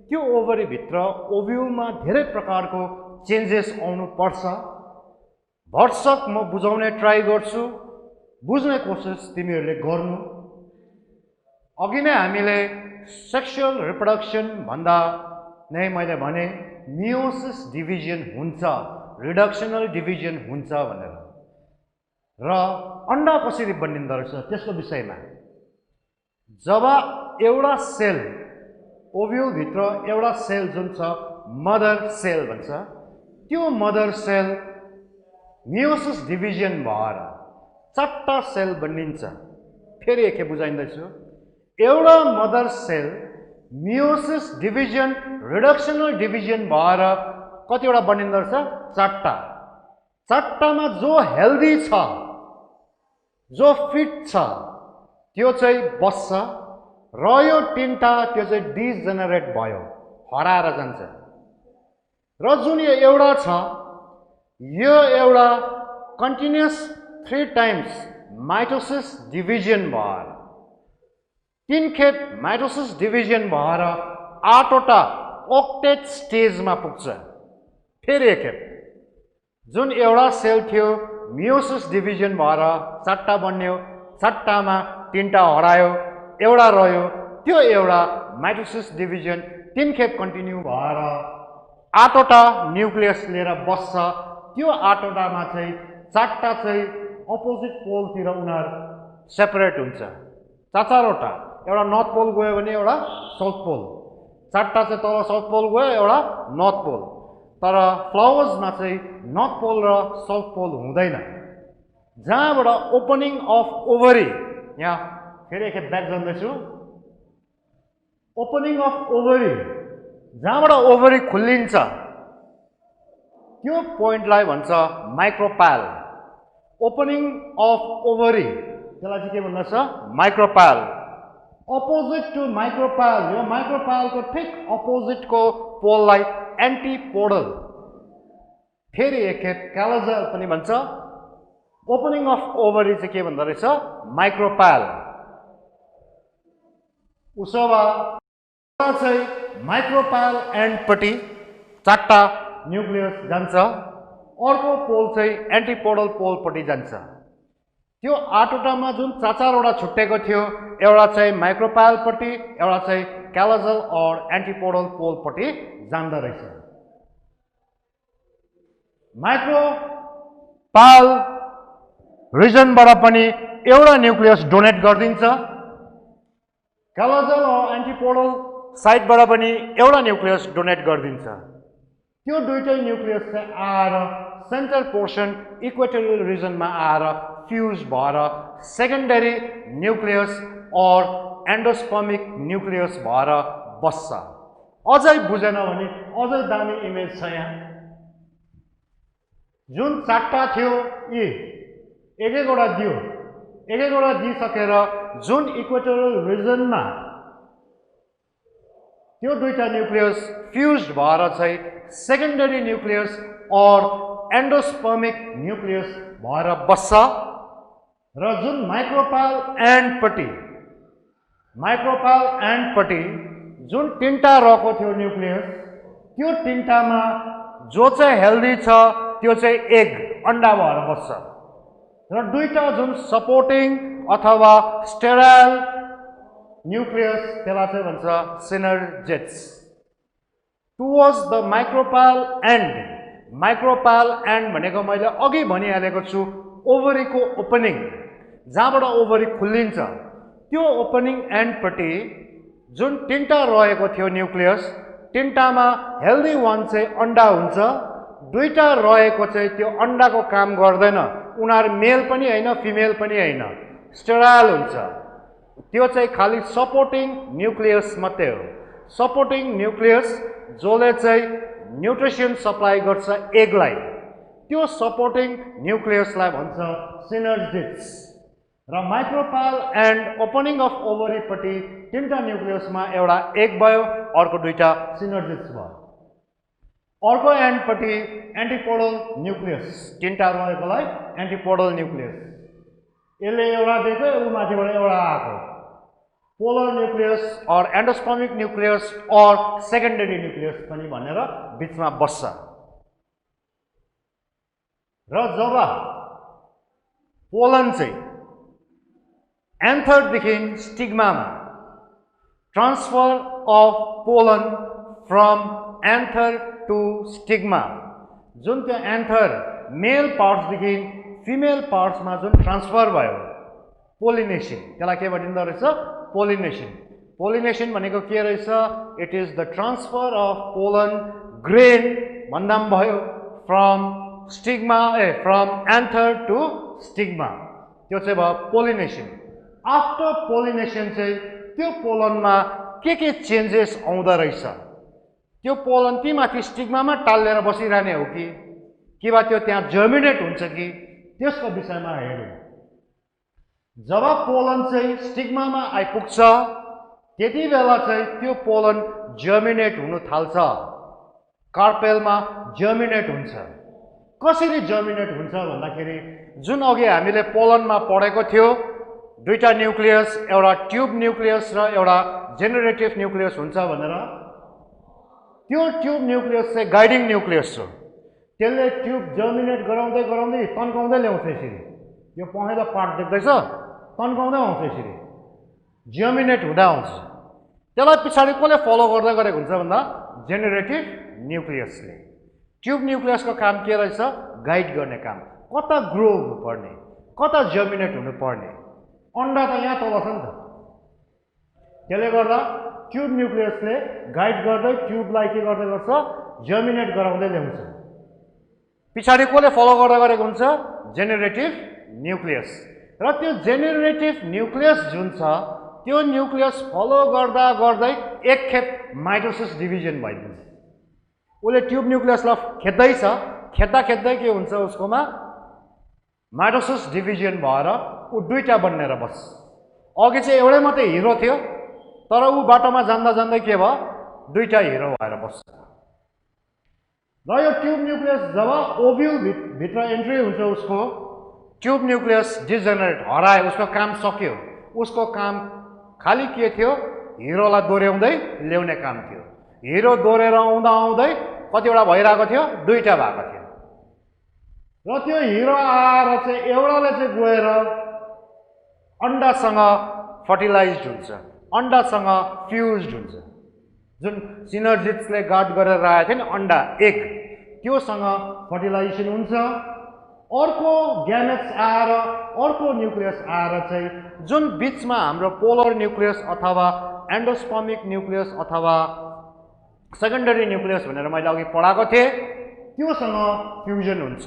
त्यो ओभरी भित्र ओभ्युलमा धेरै प्रकारको चेन्जेस आउनु पर्छ भरसक म बुझाउने ट्राई गर्छु, बुझ्ने कोसिस तिमीहरूले गर्नु। अघि नै हामीले सेक्सुअल रिप्रोडक्सन भन्दा नै मैले भने मियोसिस डिभिजन हुन्छ, रिडक्सनल डिभिजन हुन्छ भनेर। र अन्डा कसरी बनिँदो रहेछ त्यसको विषयमा, जब एउटा सेल ओभ्युल भित्र एउटा सेल जुन छ मदर सेल भन्छ, त्यो मदर सेल मियोसिस डिभिजन भएर 4टा सेल बनिन्छ। फेरि एकखेप बुझाइन्दैछु, एउटा mother cell meiosis division reductional division भएर कतिवटा बनिँदो रहेछ? 4टा। 4टामा जो हेल्दी छ, जो फिट छ त्यो चाहिँ बस्छ, र यो 3टा त्यो चाहिँ डिजेनेरेट भयो, हराएर जान्छ। र जुन यो एउटा छ, यो एउटा कन्टिन्युअस 3 टाइम्स माइटोसिस डिभिजन भएर 3 खेप माइटोसिस डिभिजन भएर 8वटा ओक्टेट स्टेजमा पुग्छ। फेरि एक खेप जुन एउटा सेल थियो मियोसिस डिभिजन भएर 4टा बन्यो, 4टामा 3टा हरायो, एउटा रह्यो, त्यो एउटा माइटोसिस डिभिजन 3 खेप कन्टिन्यू भएर 8वटा न्युक्लियस लिएर बस्छ। त्यो 8वटामा चाहिँ 4टा चाहिँ अपोजिट पोलतिर उनीहरू सेपरेट हुन्छ। 4वटा, एउटा नर्थ पोल गयो भने एउटा साउथ पोल, 4टा चाहिँ तल साउथ पोल गयो, एउटा नर्थ पोल। तर फ्लावर्समा चाहिँ नर्थ पोल र साउथ पोल हुँदैन। जहाँबाट ओपनिङ अफ ओभरी, यहाँ फेरि एकखेप ब्याक जाँदैछु, ओपनिङ अफ ओभरी जहाँबाट ओभरी खुल्लिन्छ त्यो पोइन्टलाई भन्छ माइक्रोपाल। ओपनिङ अफ ओभरी त्यसलाई चाहिँ के भन्दछ? माइक्रोपाल। अपोजिट टु माइक्रोपाल, यो माइक्रोपालको ठिक अपोजिटको पोललाई एन्टिपोडल, फेरि एकखेप क्यालोजल पनि भन्छ। ओपनिङ अफ ओभरी चाहिँ के भन्दो रहेछ? माइक्रोपाल। उसो भए चाहिँ माइक्रोपाल एन्डपट्टि 4टा न्युक्लियस जान्छ, अर्को पोल चाहिँ एन्टिपोडल पोलपट्टि जान्छ। त्यो 8वटामा जुन 4-4वटा छुट्टेको थियो, एउटा चाहिँ माइक्रोपालपट्टि, एउटा चाहिँ क्यालोजल और एन्टिपोडल पोलपट्टि जाँदो रहेछ। माइक्रोपाल रिजनबाट पनि एउटा न्युक्लियस डोनेट गरिदिन्छ, क्यालोजल और एन्टिपोडल साइडबाट पनि एउटा न्युक्लियस डोनेट गरिदिन्छ। त्यो दुईटै न्युक्लियस चाहिँ आएर सेन्टर पोर्सन इक्वेटोरियल रिजनमा आएर फ्युज भएर secondary nucleus or endospermic nucleus भएर बस्छ। अझै बुझेन भने अझै दामी इमेज छ यहाँ। जुन 4टा थियो यी एक-एकवटा दियो, एक-एकवटा दिइसकेर जुन इक्वेटोरियल रिजनमा त्यो दुईटा न्युक्लियस फ्युज भएर चाहिँ secondary nucleus or endospermic nucleus भएर बस्छ। र जुन माइक्रोपाल एन्डपट्टि जुन 3टा रहेको थियो न्युक्लियस, त्यो 3टामा जो चाहिँ हेल्दी छ त्यो चाहिँ एग, अन्डा भएर बस्छ। र दुईटा जुन सपोर्टिङ अथवा स्टेराइल न्युक्लियस त्यसलाई चाहिँ भन्छ सिनर्जेट्स। टुवर्ड्स द माइक्रोपाल एन्ड, माइक्रोपाल एन्ड भनेको मैले अघि भनिहालेको छु, ओभरीको ओपनिङ जहाँबाट ओभरी खुल्लिन्छ, त्यो ओपनिङ एन्डपट्टि जुन 3टा रहेको थियो न्युक्लियस, 3टामा हेल्दी वान चाहिँ अन्डा हुन्छ, 2टा रहेको चाहिँ त्यो अन्डाको काम गर्दैन, उनीहरू मेल पनि होइन फिमेल पनि होइन, स्टेराइल हुन्छ। त्यो चाहिँ खाली सपोर्टिङ न्युक्लियस मात्रै हो। सपोर्टिङ न्युक्लियस जसले चाहिँ न्युट्रिसन सप्लाई गर्छ एगलाई, त्यो सपोर्टिङ न्युक्लियसलाई भन्छ सिनर्जिट्स। र माइक्रोपाल एन्ड ओपनिङ अफ ओभरीपट्टि 3टा न्युक्लियसमा एउटा एग भयो, अर्को 2टा सिनर्जिट्स भयो। अर्को एन्डपट्टि एन्टिपोडल न्युक्लियस, 3टा रहेकोलाई एन्टिपोडल न्युक्लियस। यसले एउटा दिएको, उ माथिबाट एउटा आएको, polar nucleus or endospermic nucleus or secondary nucleus पनि भनेर बिचमा बस्छ। र जब पोलन चाहिँ एन्थरदेखि स्टिग्मामा transfer of pollen from anther to stigma जुन त्यो एन्थर मेल पार्ट्सदेखि फिमेल पार्ट्समा जुन ट्रान्सफर भयो पोलिनेसन त्यसलाई के भनिँदो रहेछ पोलिनेसन पोलिनेसन भनेको के रहेछ it is the transfer of pollen grain भन्दा पनि भयो from stigma from anther to stigma त्यो चाहिँ भयो पोलिनेसन आफ्टर पोलिनेसन चाहिँ त्यो पोलनमा के चेन्जेस आउँदो रहेछ त्यो पोलन ती माथि स्टिग्मामा टालेर बसिरहने हो कि बा त्यो त्यहाँ जर्मिनेट हुन्छ कि त्यसको विषयमा हेरौँ जब पोलन चाहिँ स्टिग्मामा आइपुग्छ त्यति बेला चाहिँ त्यो पोलन जर्मिनेट हुन थाल्छ कार्पेलमा जर्मिनेट हुन्छ कसरी जर्मिनेट हुन्छ भन्दाखेरि जुन अघि हामीले पोलनमा पढेको थियो दुईटा न्यूक्लियस एउटा ट्युब न्यूक्लियस र एउटा जेनेरेटिभ न्यूक्लियस हुन्छ भनेर त्यो ट्युब न्यूक्लियस चाहिँ गाइडिङ न्यूक्लियस हो त्यसले ट्युब जर्मिनेट गराउँदै गराउँदै तन्काउँदै ल्याउँछ यसरी यो पहेँलो पार्ट देख्दैछ तन्काउँदै आउँछ यसरी जर्मिनेट हुँदै आउँछ त्यसलाई पछाडि कसले फलो गर्दै गरेको हुन्छ भन्दा जेनेरेटिभ न्यूक्लियसले ट्युब न्यूक्लियसको काम के रहेछ गाइड गर्ने काम कता ग्रो हुनुपर्ने कता जर्मिनेट हुनुपर्ने अन्डा त यहाँ तल छ नि त त्यसले गर्दा ट्युब न्यूक्लियसले गाइड गर्दै ट्युबलाई के गर्दै गर्छ जर्मिनेट गराउँदै ल्याउँछ पछाडि कसले फलो गर्दै गरेको हुन्छ जेनेरेटिभ न्यूक्लियस र त्यो जेनेरेटिभ न्यूक्लियस जुन छ त्यो न्यूक्लियस फलो गर्दा गर्दै एकखेप माइटोसिस डिभिजन भइदिन्छ उसले ट्युब न्यूक्लियसलाई खेद्दैछ खेद्दा खेद्दै के हुन्छ उसकोमा माइटोसिस डिभिजन भएर ऊ दुईटा बन्नेर बस अघि चाहिँ एउटै मात्रै हिरो थियो तर ऊ बाटोमा जान्दा जान्दै के भयो दुईटा हिरो भएर बस्छ र यो ट्युब न्यूक्लियस जब ओभ्युल भित्र एन्ट्री हुन्छ उसको ट्युब न्यूक्लियस डिजेनेरेट हरायो उसको काम सक्यो उसको काम खाली के थियो हिरोलाई दोहोऱ्याउँदै ल्याउने काम थियो हिरो दोहोरेर आउँदा आउँदै कतिवटा भइरहेको थियो दुईटा भएको थियो र त्यो हिरो आएर चाहिँ एउटाले चाहिँ गएर अन्डासँग फर्टिलाइज्ड हुन्छ अन्डासँग फ्युज्ड हुन्छ जुन सिनर्जिट्सले गार्ड गरेर राखेको थियो नि अन्डा एग त्योसँग फर्टिलाइजेसन हुन्छ अर्को ग्यामेट्स आएर अर्को न्यूक्लियस आएर चाहिँ जुन बिचमा हाम्रो पोलर न्यूक्लियस अथवा एन्डोस्पर्मिक न्यूक्लियस अथवा सेकेन्डरी न्यूक्लियस भनेर मैले अघि पढाएको थिएँ त्योसँग फ्युजन हुन्छ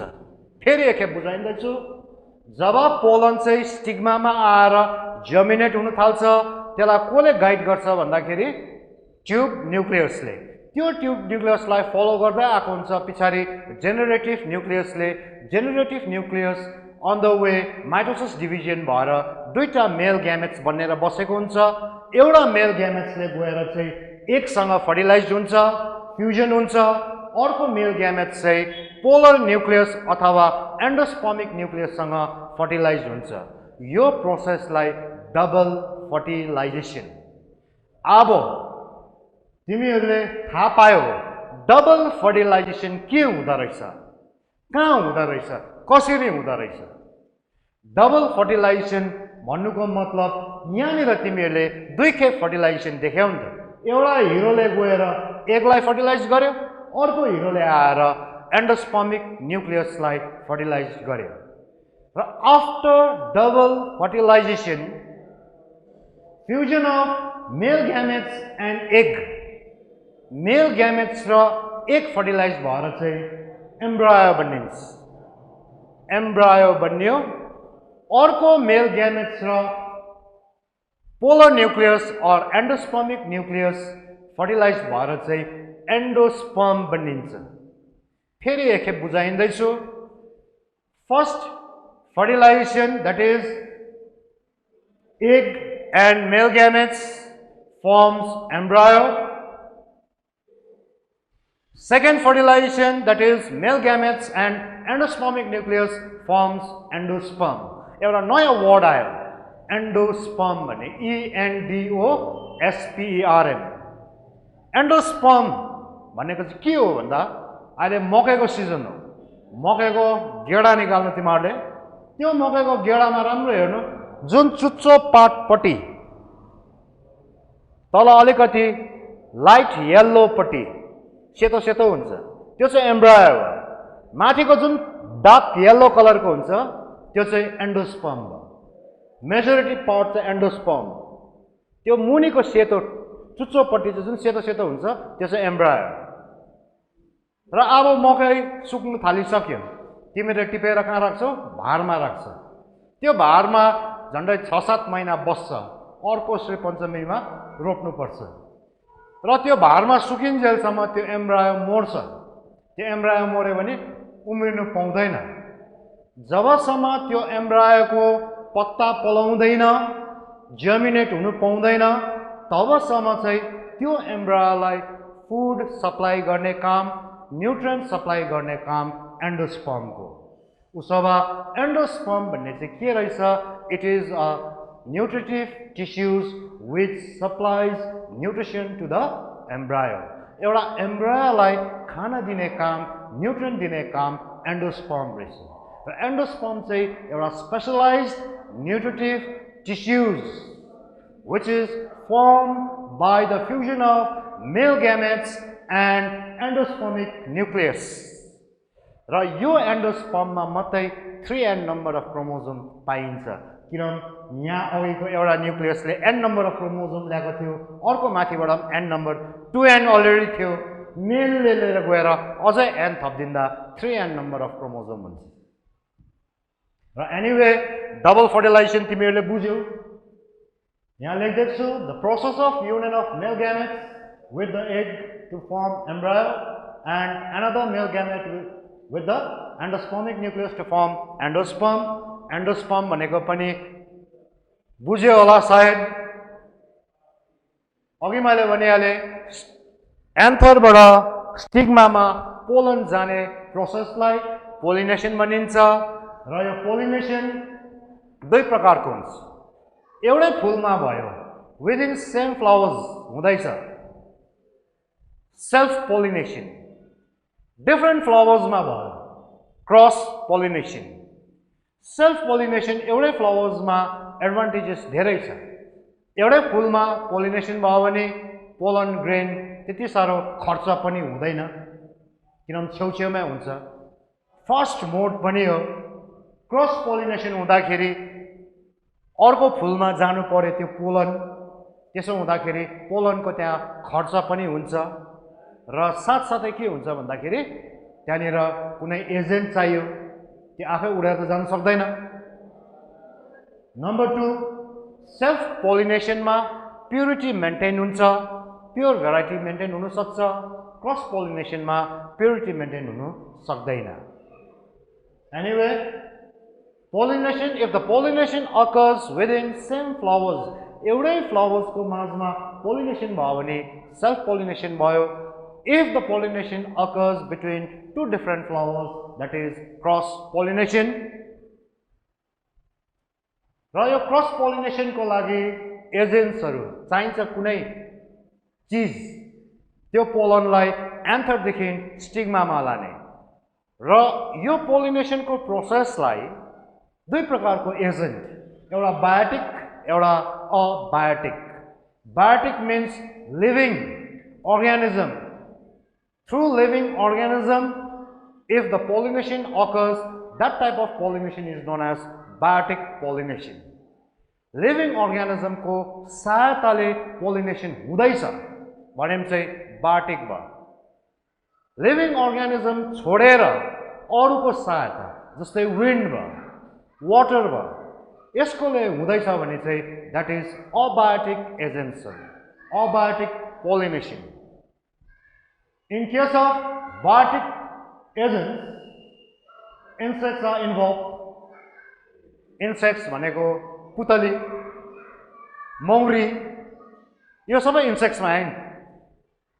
फेरि एकखेप बुझाइँदैछु जब पोलन चाहिँ स्टिग्मामा आएर जर्मिनेट हुन थाल्छ त्यसलाई कसले गाइड गर्छ भन्दाखेरि ट्युब न्यूक्लियसले त्यो ट्युब न्यूक्लियसलाई फलो गर्दै आएको हुन्छ पछाडि जेनेरेटिभ न्यूक्लियसले generative nucleus on the way mitosis division भएर दुईटा मेल ग्यामेट्स बनेर बसेको हुन्छ एउटा मेल ग्यामेट्सले गएर चाहिँ एकसँग फर्टिलाइज्ड हुन्छ फ्युजन हुन्छ अर्को मेल ग्यामेट्स चाहिँ पोलर न्यूक्लियस अथवा एन्डोस्पर्मिक न्यूक्लियससँग फर्टिलाइज्ड हुन्छ यो प्रोसेसलाई डबल फर्टिलाइजेसन अब तिमीहरूले थाहा पायो डबल फर्टिलाइजेसन के हुँदो रहेछ कहाँ हुँदो रहेछ कसरी हुँदो रहेछ डबल फर्टिलाइजेसन भन्नुको मतलब यहाँनिर तिमीहरूले दुई खेप फर्टिलाइजेसन देख्यौ नि त एउटा हिरोले गएर एगलाई फर्टिलाइज गर्यो अर्को हिरोले आएर एन्डोस्पर्मिक न्यूक्लियसलाई फर्टिलाइज गर्यो र after double fertilization fusion of male gametes and egg male gametes र एग फर्टिलाइज भएर चाहिँ एम्ब्रायो बनिन्छ एम्ब्रायो बन्यो अर्को मेल ग्यामेट्स र polar nucleus or endospermic nucleus fertilise भएर चाहिँ एन्डोस्पर्म बनिन्छ फेरि एकखेप बुझाइँदैछु first fertilization that is egg and male gametes forms embryo second fertilization that is male gametes and endospermic nucleus forms endosperm एउटा नयाँ वर्ड आयो एन्डोस्पर्म भने ENDOSPERM एन्डोस्पर्म भनेको चाहिँ के हो भन्दा अहिले मकैको सिजन हो मकैको गेडा निकाल्नु तिमीहरूले त्यो मकैको गेडामा राम्रो हेर्नु जुन चुच्चो पार्टपट्टि तल अलिकति लाइट येल्लो पट्टि सेतो सेतो हुन्छ त्यो चाहिँ एम्ब्रायो हो माथिको जुन डार्क येल्लो कलरको हुन्छ त्यो चाहिँ एन्डोस्पर्म हो मेजोरिटी पार्ट चाहिँ एन्डोस्पर्म त्यो मुनिको सेतो चुच्चोपट्टि चाहिँ जुन सेतो सेतो हुन्छ त्यो चाहिँ एम्ब्रायो र अब मकै सुक्नु थालिसक्यो तिमीले टिपेर कहाँ राख्छौ भारमा राख्छ त्यो भारमा झन्डै 6-7 महिना बस्छ अर्को श्री पञ्चमीमा रोप्नुपर्छ र त्यो भारमा सुकिन्जेलसम्म त्यो एम्ब्रायो मोड्छ त्यो एम्ब्रायो मोड्यो भने उम्रिनु पाउँदैन जबसम्म त्यो एम्ब्रायोको पत्ता पलाउँदैन जर्मिनेट हुनु पाउँदैन तबसम्म चाहिँ त्यो एम्ब्रायोलाई फुड सप्लाई गर्ने काम न्युट्रिएन्ट सप्लाई गर्ने काम एन्डोस्पर्मको उसो भए एन्डोस्पर्म भन्ने चाहिँ के रहेछ it is a nutritive tissues which supplies nutrition to the embryo एउटा एम्ब्रायोलाई खाना दिने काम न्युट्रिएन्ट दिने काम एन्डोस्पर्म रहेछ र एन्डोस्पर्म चाहिँ एउटा specialised न्युट्रिटिभ tissues which is formed by the fusion of male gametes and endospermic nucleus. र यो एन्डोस्पर्ममा मात्रै 3n नम्बर अफ क्रोमोजोम पाइन्छ किनभने यहाँ अघिको एउटा न्युक्लियसले n नम्बर अफ क्रोमोजोम ल्याएको थियो अर्को माथिबाट n नम्बर 2n अलरेडी थियो मेलले लिएर गएर अझै n थपिदिँदा 3n number of chromosome हुन्छ र एनीवे डबल फर्टिलाइजेसन तिमीहरूले बुझ्यौ यहाँ लेख्दैछु छु the process of union of male gametes with the egg to form embryo and another male gamete with the endospermic nucleus to form endosperm endosperm भनेको पनि बुझ्यो होला सायद अघि मैले भनिहालेँ एन्थरबाट स्टिग्मामा पोलन जाने प्रोसेसलाई पोलिनेसन भनिन्छ र यो पोलिनेसन दुई प्रकारको हुन्छ एउटै फुलमा भयो विदिन सेम फ्लावर्स हुँदैछ सेल्फ पोलिनेसन डिफ्रेन्ट फ्लावर्समा भयो क्रस पोलिनेसन सेल्फ पोलिनेसन एउटै फ्लावर्समा एडभान्टेजेस धेरै छ एउटै फुलमा पोलिनेसन भयो भने पोलन ग्रेन त्यति साह्रो खर्च पनि हुँदैन किनभने छेउछेउमै हुन्छ फर्स्ट मोड पनि हो क्रस पोलिनेसन हुँदाखेरि अर्को फुलमा जानु पर्यो त्यो पोलन त्यसो हुँदाखेरि पोलनको त्यहाँ खर्च पनि हुन्छ र साथसाथै के हुन्छ भन्दाखेरि त्यहाँनिर कुनै एजेन्ट चाहियो त्यो आफै उडेर त जान सक्दैन नम्बर 2 सेल्फ पोलिनेसनमा प्युरिटी मेन्टेन हुन्छ प्योर भेराइटी मेन्टेन हुन सक्छ क्रस पोलिनेसनमा प्युरिटी मेन्टेन हुन सक्दैन anyway pollination if the pollination occurs within same flowers एउटै फ्लावर्सको माझमा पोलिनेसन भयो भने सेल्फ पोलिनेसन भयो if the pollination occurs between two different flowers that is cross pollination र यो क्रस पोलिनेसनको लागि एजेन्ट्सहरु चाहिन्छ कुनै चीज त्यो पोलनलाई एन्थरदेखि स्टिग्मामा लाने र यो पोलिनेसनको प्रोसेसलाई दुई प्रकारको एजेन्ट एउटा बायोटिक एउटा abiotic biotic means living organism through living organism if the pollination occurs that type of pollination is known as biotic pollination living organism को सहायताले pollination हुँदैछ भनेम चाहिँ बायोटिक भयो लिभिङ organism छोडेर अरूको सहायता जस्तै विन्ड भयो वाटर भयो यसकोले हुँदैछ भने चाहिँ that is abiotic agents abiotic pollination in case of biotic agents insects are involved insects भनेको पुतली मौरी यो सबै insects मा आइन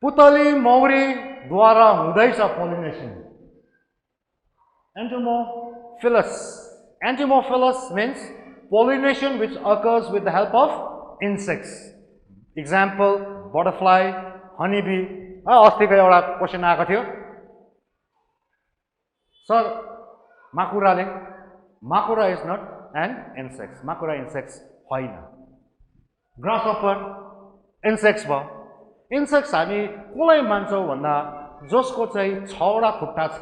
पुतली मौरी द्वारा हुँदैछ pollination entomophilous means pollination which occurs with the help of insects example butterfly honeybee अस्तिको एउटा क्वेशन आएको थियो सर माकुराले माकुरा इज नट एन इन्सेक्ट्स माकुरा इन्सेक्ट्स होइन ग्रासहपर इन्सेक्ट्स भयो इन्सेक्ट्स हामी कसलाई मान्छौँ भन्दा जसको चाहिँ 6वटा खुट्टा छ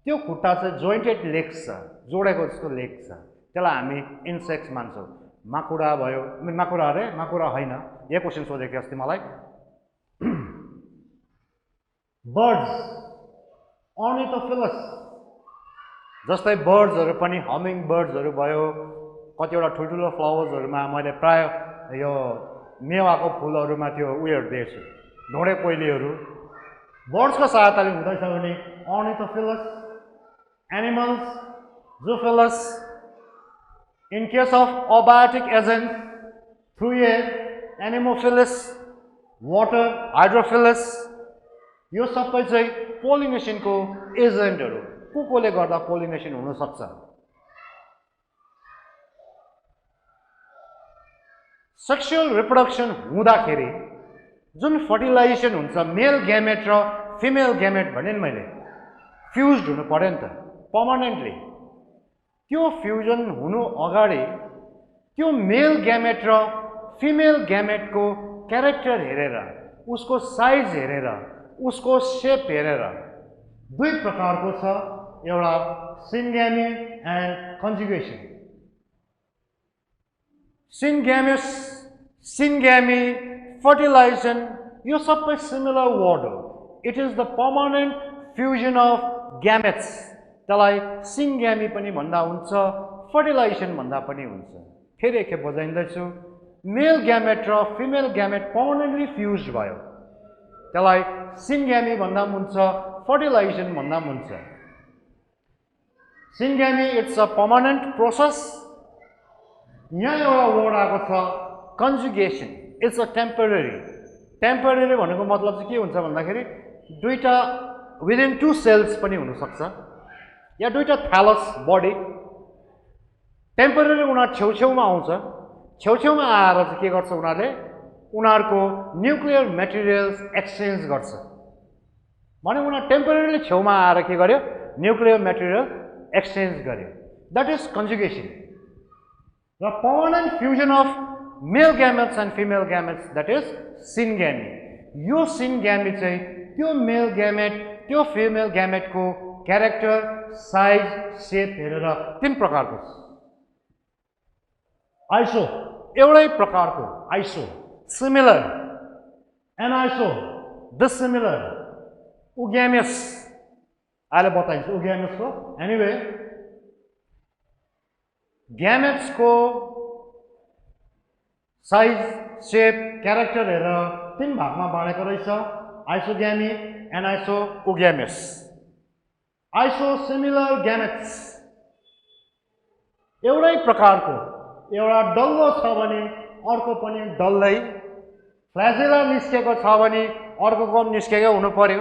त्यो खुट्टा चाहिँ जोइन्टेड लेग्स छ जोडेको जस्तो लेग छ त्यसलाई हामी इन्सेक्ट्स मान्छौँ माकुरा भयो माकुरा अरे माकुरा होइन यो क्वेसन सोधेको अस्ति मलाई बर्ड्स अर्निथोफिलस जस्तै बर्ड्सहरू पनि हमिङ बर्ड्सहरू भयो कतिवटा ठुल्ठुलो फ्लावर्सहरूमा मैले प्राय यो मेवाको फुलहरूमा त्यो उयोहरू देख्छु ढोँडे कोइलीहरू बर्ड्सको सहायताले हुँदैछ भने ornithophilous animals zoophilous in case of abiotic agent through air anemophilous water hydrophilous यो सबै चाहिँ पोलिनेसनको एजेन्टहरू कोले गर्दा पोलिनेसन हुन सक्छ सेक्सुअल रिप्रोडक्सन हुँदाखेरि जुन फर्टिलाइजेसन हुन्छ मेल ग्यामेट र फिमेल ग्यामेट भने नि मैले फ्युज्ड हुनु पर्यो नि त पर्मानेन्टली त्यो फ्युजन हुनु अगाडि त्यो मेल ग्यामेट र फिमेल ग्यामेटको क्यारेक्टर हेरेर उसको साइज हेरेर उसको सेप हेरेर दुई प्रकारको छ एउटा सिनग्यामी एन्ड कन्जुगेसन सिनग्यामी फर्टिलाइजेसन यो सबै सिमिलर वर्ड हो it is the permanent fusion of gametes त्यसलाई सिनग्यामी पनि भन्दा हुन्छ फर्टिलाइजेसन भन्दा पनि हुन्छ फेरि एकखेप बजाइँदैछु मेल ग्यामेट र फिमेल ग्यामेट पर्मानेन्टली फ्युज भयो त्यसलाई सिनग्यामी भन्दा पनि हुन्छ फर्टिलाइजेसन भन्दा पनि हुन्छ सिनग्यामी इट्स अ पर्मानेन्ट प्रोसेस यहाँ एउटा वर्ड आएको छ कन्जुगेसन इट्स अ टेम्परेरी भनेको मतलब चाहिँ के हुन्छ भन्दाखेरि दुईटा विदिन 2 सेल्स पनि हुनसक्छ या दुईटा थ्यालस बडी टेम्परेरी उनीहरू छेउछेउमा आउँछ छेउछेउमा आएर चाहिँ के गर्छ उनीहरूले उनीहरूको न्युक्लियर मेटेरियल्स एक्सचेन्ज गर्छ भने उनीहरू टेम्परेरीली छेउमा आएर के गर्यो न्युक्लियर मेटेरियल एक्सचेन्ज गर्यो द्याट इज कन्जुगेसन र permanent fusion of male gametes and female gametes that is syngamy यो सिनग्यामी चाहिँ त्यो मेल ग्यामेट त्यो फिमेल ग्यामेटको क्यारेक्टर साइज सेप हेरेर 3 प्रकारको आइसो एउटै प्रकारको iso similar aniso dissimilar oogamous अहिले बताइन्छु उग्यामेसको एनिवे ग्यामेट्सको साइज सेप क्यारेक्टर हेरेर 3 भागमा बाँडेको रहेछ आइसोग्यामी एनाइसो उग्यामेस आइसोसिमिलर ग्यामेट्स एउटै प्रकारको एउटा डल्लो छ भने अर्को पनि डल्लै फ्ल्याजेला निस्केको छ भने अर्कोको पनि निस्केकै हुनु पर्यो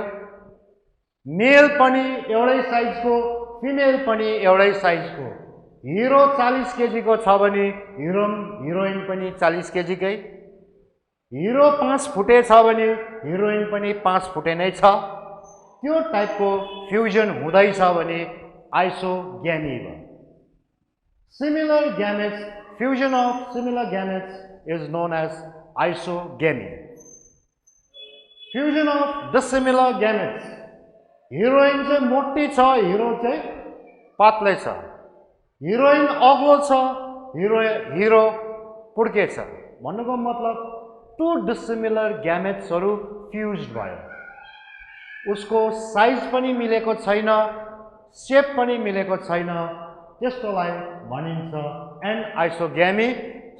मेल पनि एउटै साइजको फिमेल पनि एउटै साइजको हिरो 40 केजीको छ भने हिरोइन पनि 40 केजीकै हिरो 5 फुटे छ भने हिरोइन पनि 5 फुटे नै छ त्यो टाइपको फ्युजन हुँदैछ भने आइसोग्यामी भयो similar gametes fusion of similar gametes is known as isogamy fusion of dissimilar gametes heroine चाहिँ मोटी छ हिरो चाहिँ पातलै छ हिरोइन अग्लो छ हिरो पुड्के छ भन्नुको मतलब 2 डिसिमिलर ग्यामेट्सहरू फ्युज्ड भयो उसको साइज पनि मिलेको छैन सेप पनि मिलेको छैन त्यस्तोलाई भनिन्छ एन्ड आइसोग्यामी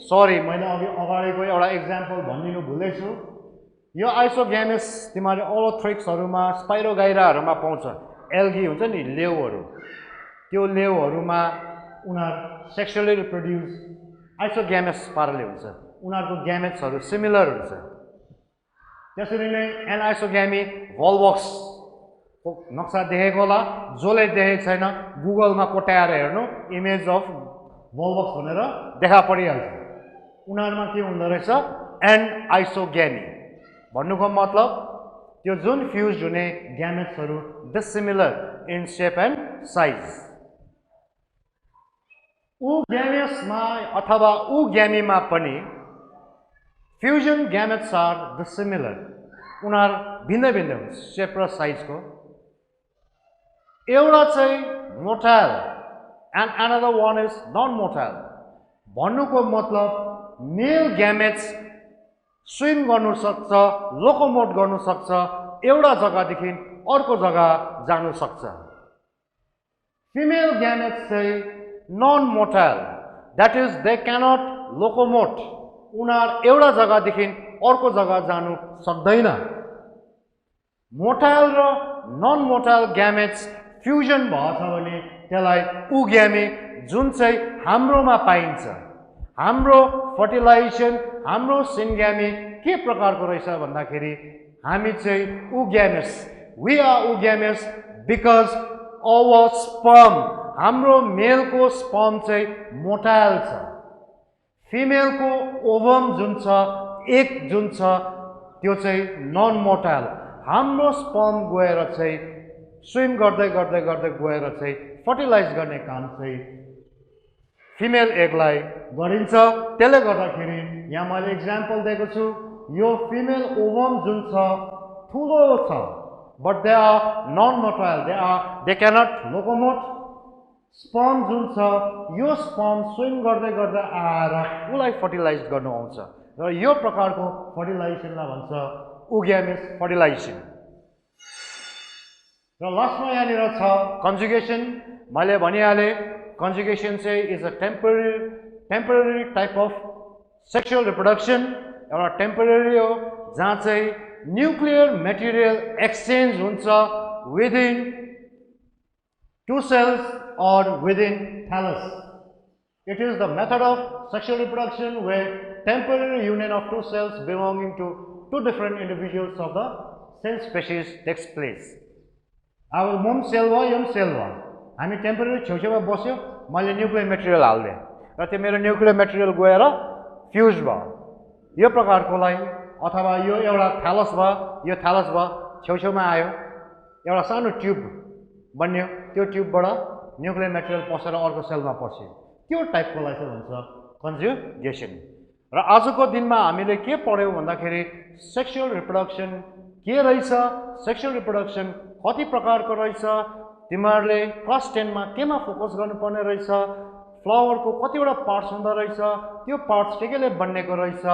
सरी मैले अगाडिको एउटा इक्जाम्पल भनिदिनु भुल्दैछु यो आइसोग्यामिस तिमीहरूले ओलोथ्रिक्सहरूमा स्पाइरोगाइराहरूमा पाउँछ एल्गी हुन्छ नि लेउहरू त्यो लेउहरूमा उनीहरू सेक्सुअली रिप्रोड्युस आइसोग्यामिस पाराले हुन्छ उनीहरूको ग्यामेट्सहरू सिमिलर हुन्छ त्यसरी नै एनआइसोग्यामी भल्भक्स नक्सा देखेको होला जसले देखेको छैन गुगलमा कोट्याएर हेर्नु इमेज अफ भल्भक्स भनेर देखा परिहाल्छ उनीहरूमा के हुँदो रहेछ एनआइसोग्यामी भन्नुको मतलब त्यो जुन फ्युज हुने ग्यामेट्सहरू dissimilar in shape and size. ग्यामेट्समा अथवा ग्यामीमा पनि फ्युजन ग्यामेट्स आर डिसिमिलर, उनीहरू भिन्न भिन्न हुन्छ शेप र साइजको। एउटा चाहिँ motile and another one is non motile. भन्नुको मतलब मेल ग्यामेट्स स्विम गर्नु सक्छ, लोकोमोट गर्नु सक्छ, एउटा जग्गादेखि अर्को जग्गा जानु सक्छ। फिमेल ग्यामेट्स चाहिँ non motile, that is they cannot locomote, उनीहरू एउटा जग्गादेखि अर्को जग्गा जानु सक्दैन। मोटाइल र नन मोटाइल ग्यामेट्स फ्युजन भएछ भने त्यसलाई ग्यामी, जुन चाहिँ हाम्रोमा पाइन्छ। हाम्रो फर्टिलाइजेसन, हाम्रो सिन्ग्यामी के प्रकारको रहेछ भन्दाखेरि हामी चाहिँ gametes, we are gametes because our sperm, हाम्रो मेलको स्पर्म चाहिँ मोटाइल छ। फिमेलको ओभम जुन छ, एग जुन छ, त्यो चाहिँ नन मोटाइल। हाम्रो स्पर्म गएर चाहिँ स्विम गर्दै गर्दै गर्दै गएर चाहिँ फर्टिलाइज गर्ने काम चाहिँ फिमेल एगलाई गरिन्छ। त्यसले गर्दाखेरि यहाँ मैले इक्जाम्पल दिएको छु, यो फिमेल ओभम जुन छ ठुलो छ, but they are non motile, they cannot locomote. Sperm जुन छ, यो स्पर्म स्विम गर्दै गर्दै आएर उसलाई फर्टिलाइज गर्नु आउँछ र यो प्रकारको फर्टिलाइजेसनलाई भन्छ ग्यामेट्स फर्टिलाइजेसन। र लास्टमा यहाँनिर छ कन्जुगेसन। मैले भनिहालेँ कन्जुगेसन चाहिँ is a temporary type of sexual reproduction. एउटा टेम्पररी हो जहाँ चाहिँ न्युक्लियर मेटेरियल एक्सचेन्ज हुन्छ within two cells or within thallus. It is the method of sexual reproduction where temporary union of two cells belonging to two different individuals of the same species takes place. अब म sale भयो, यो sale भयो, हामी temporary छेउछेउमा बस्यो, मैले nuclear material हाल्दिएँ र त्यो मेरो न्युक्लियर मेटेरियल गएर फ्युज भयो, यो प्रकारकोलाई। अथवा यो एउटा थ्यालस भयो, यो थ्यालस भयो, छेउछेउमा आयो, एउटा सानो ट्युब बन्यो, त्यो ट्युबबाट न्युक्लियर मेटेरियल पसेर अर्को सेलमा पस्यो, त्यो टाइपकोलाई चाहिँ भन्छ कन्जुगेसन। र आजको दिनमा हामीले के पढ्यौँ भन्दाखेरि सेक्सुअल रिप्रोडक्सन के रहेछ, सेक्सुअल रिप्रोडक्सन कति प्रकारको रहेछ, तिमीहरूले क्लास 10 मा केमा फोकस गर्नुपर्ने रहेछ, फ्लावरको कतिवटा पार्ट्स हुँदो रहेछ, त्यो पार्ट्स के केले बनिएको रहेछ,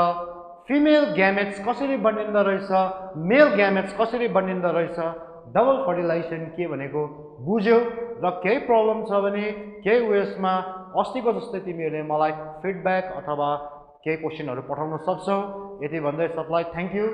फिमेल ग्यामेट्स कसरी बनिँदो रहेछ, मेल ग्यामेट्स कसरी बनिँदो रहेछ, डबल फर्टिलाइजेसन के भनेको बुझ्यौ। र केही प्रब्लम छ भने केही उयसमा अस्तिको जस्तै तिमीहरूले मलाई फिडब्याक अथवा केही क्वेसनहरू पठाउन सक्छौ। यति भन्दै सबलाई थ्याङ्क यू।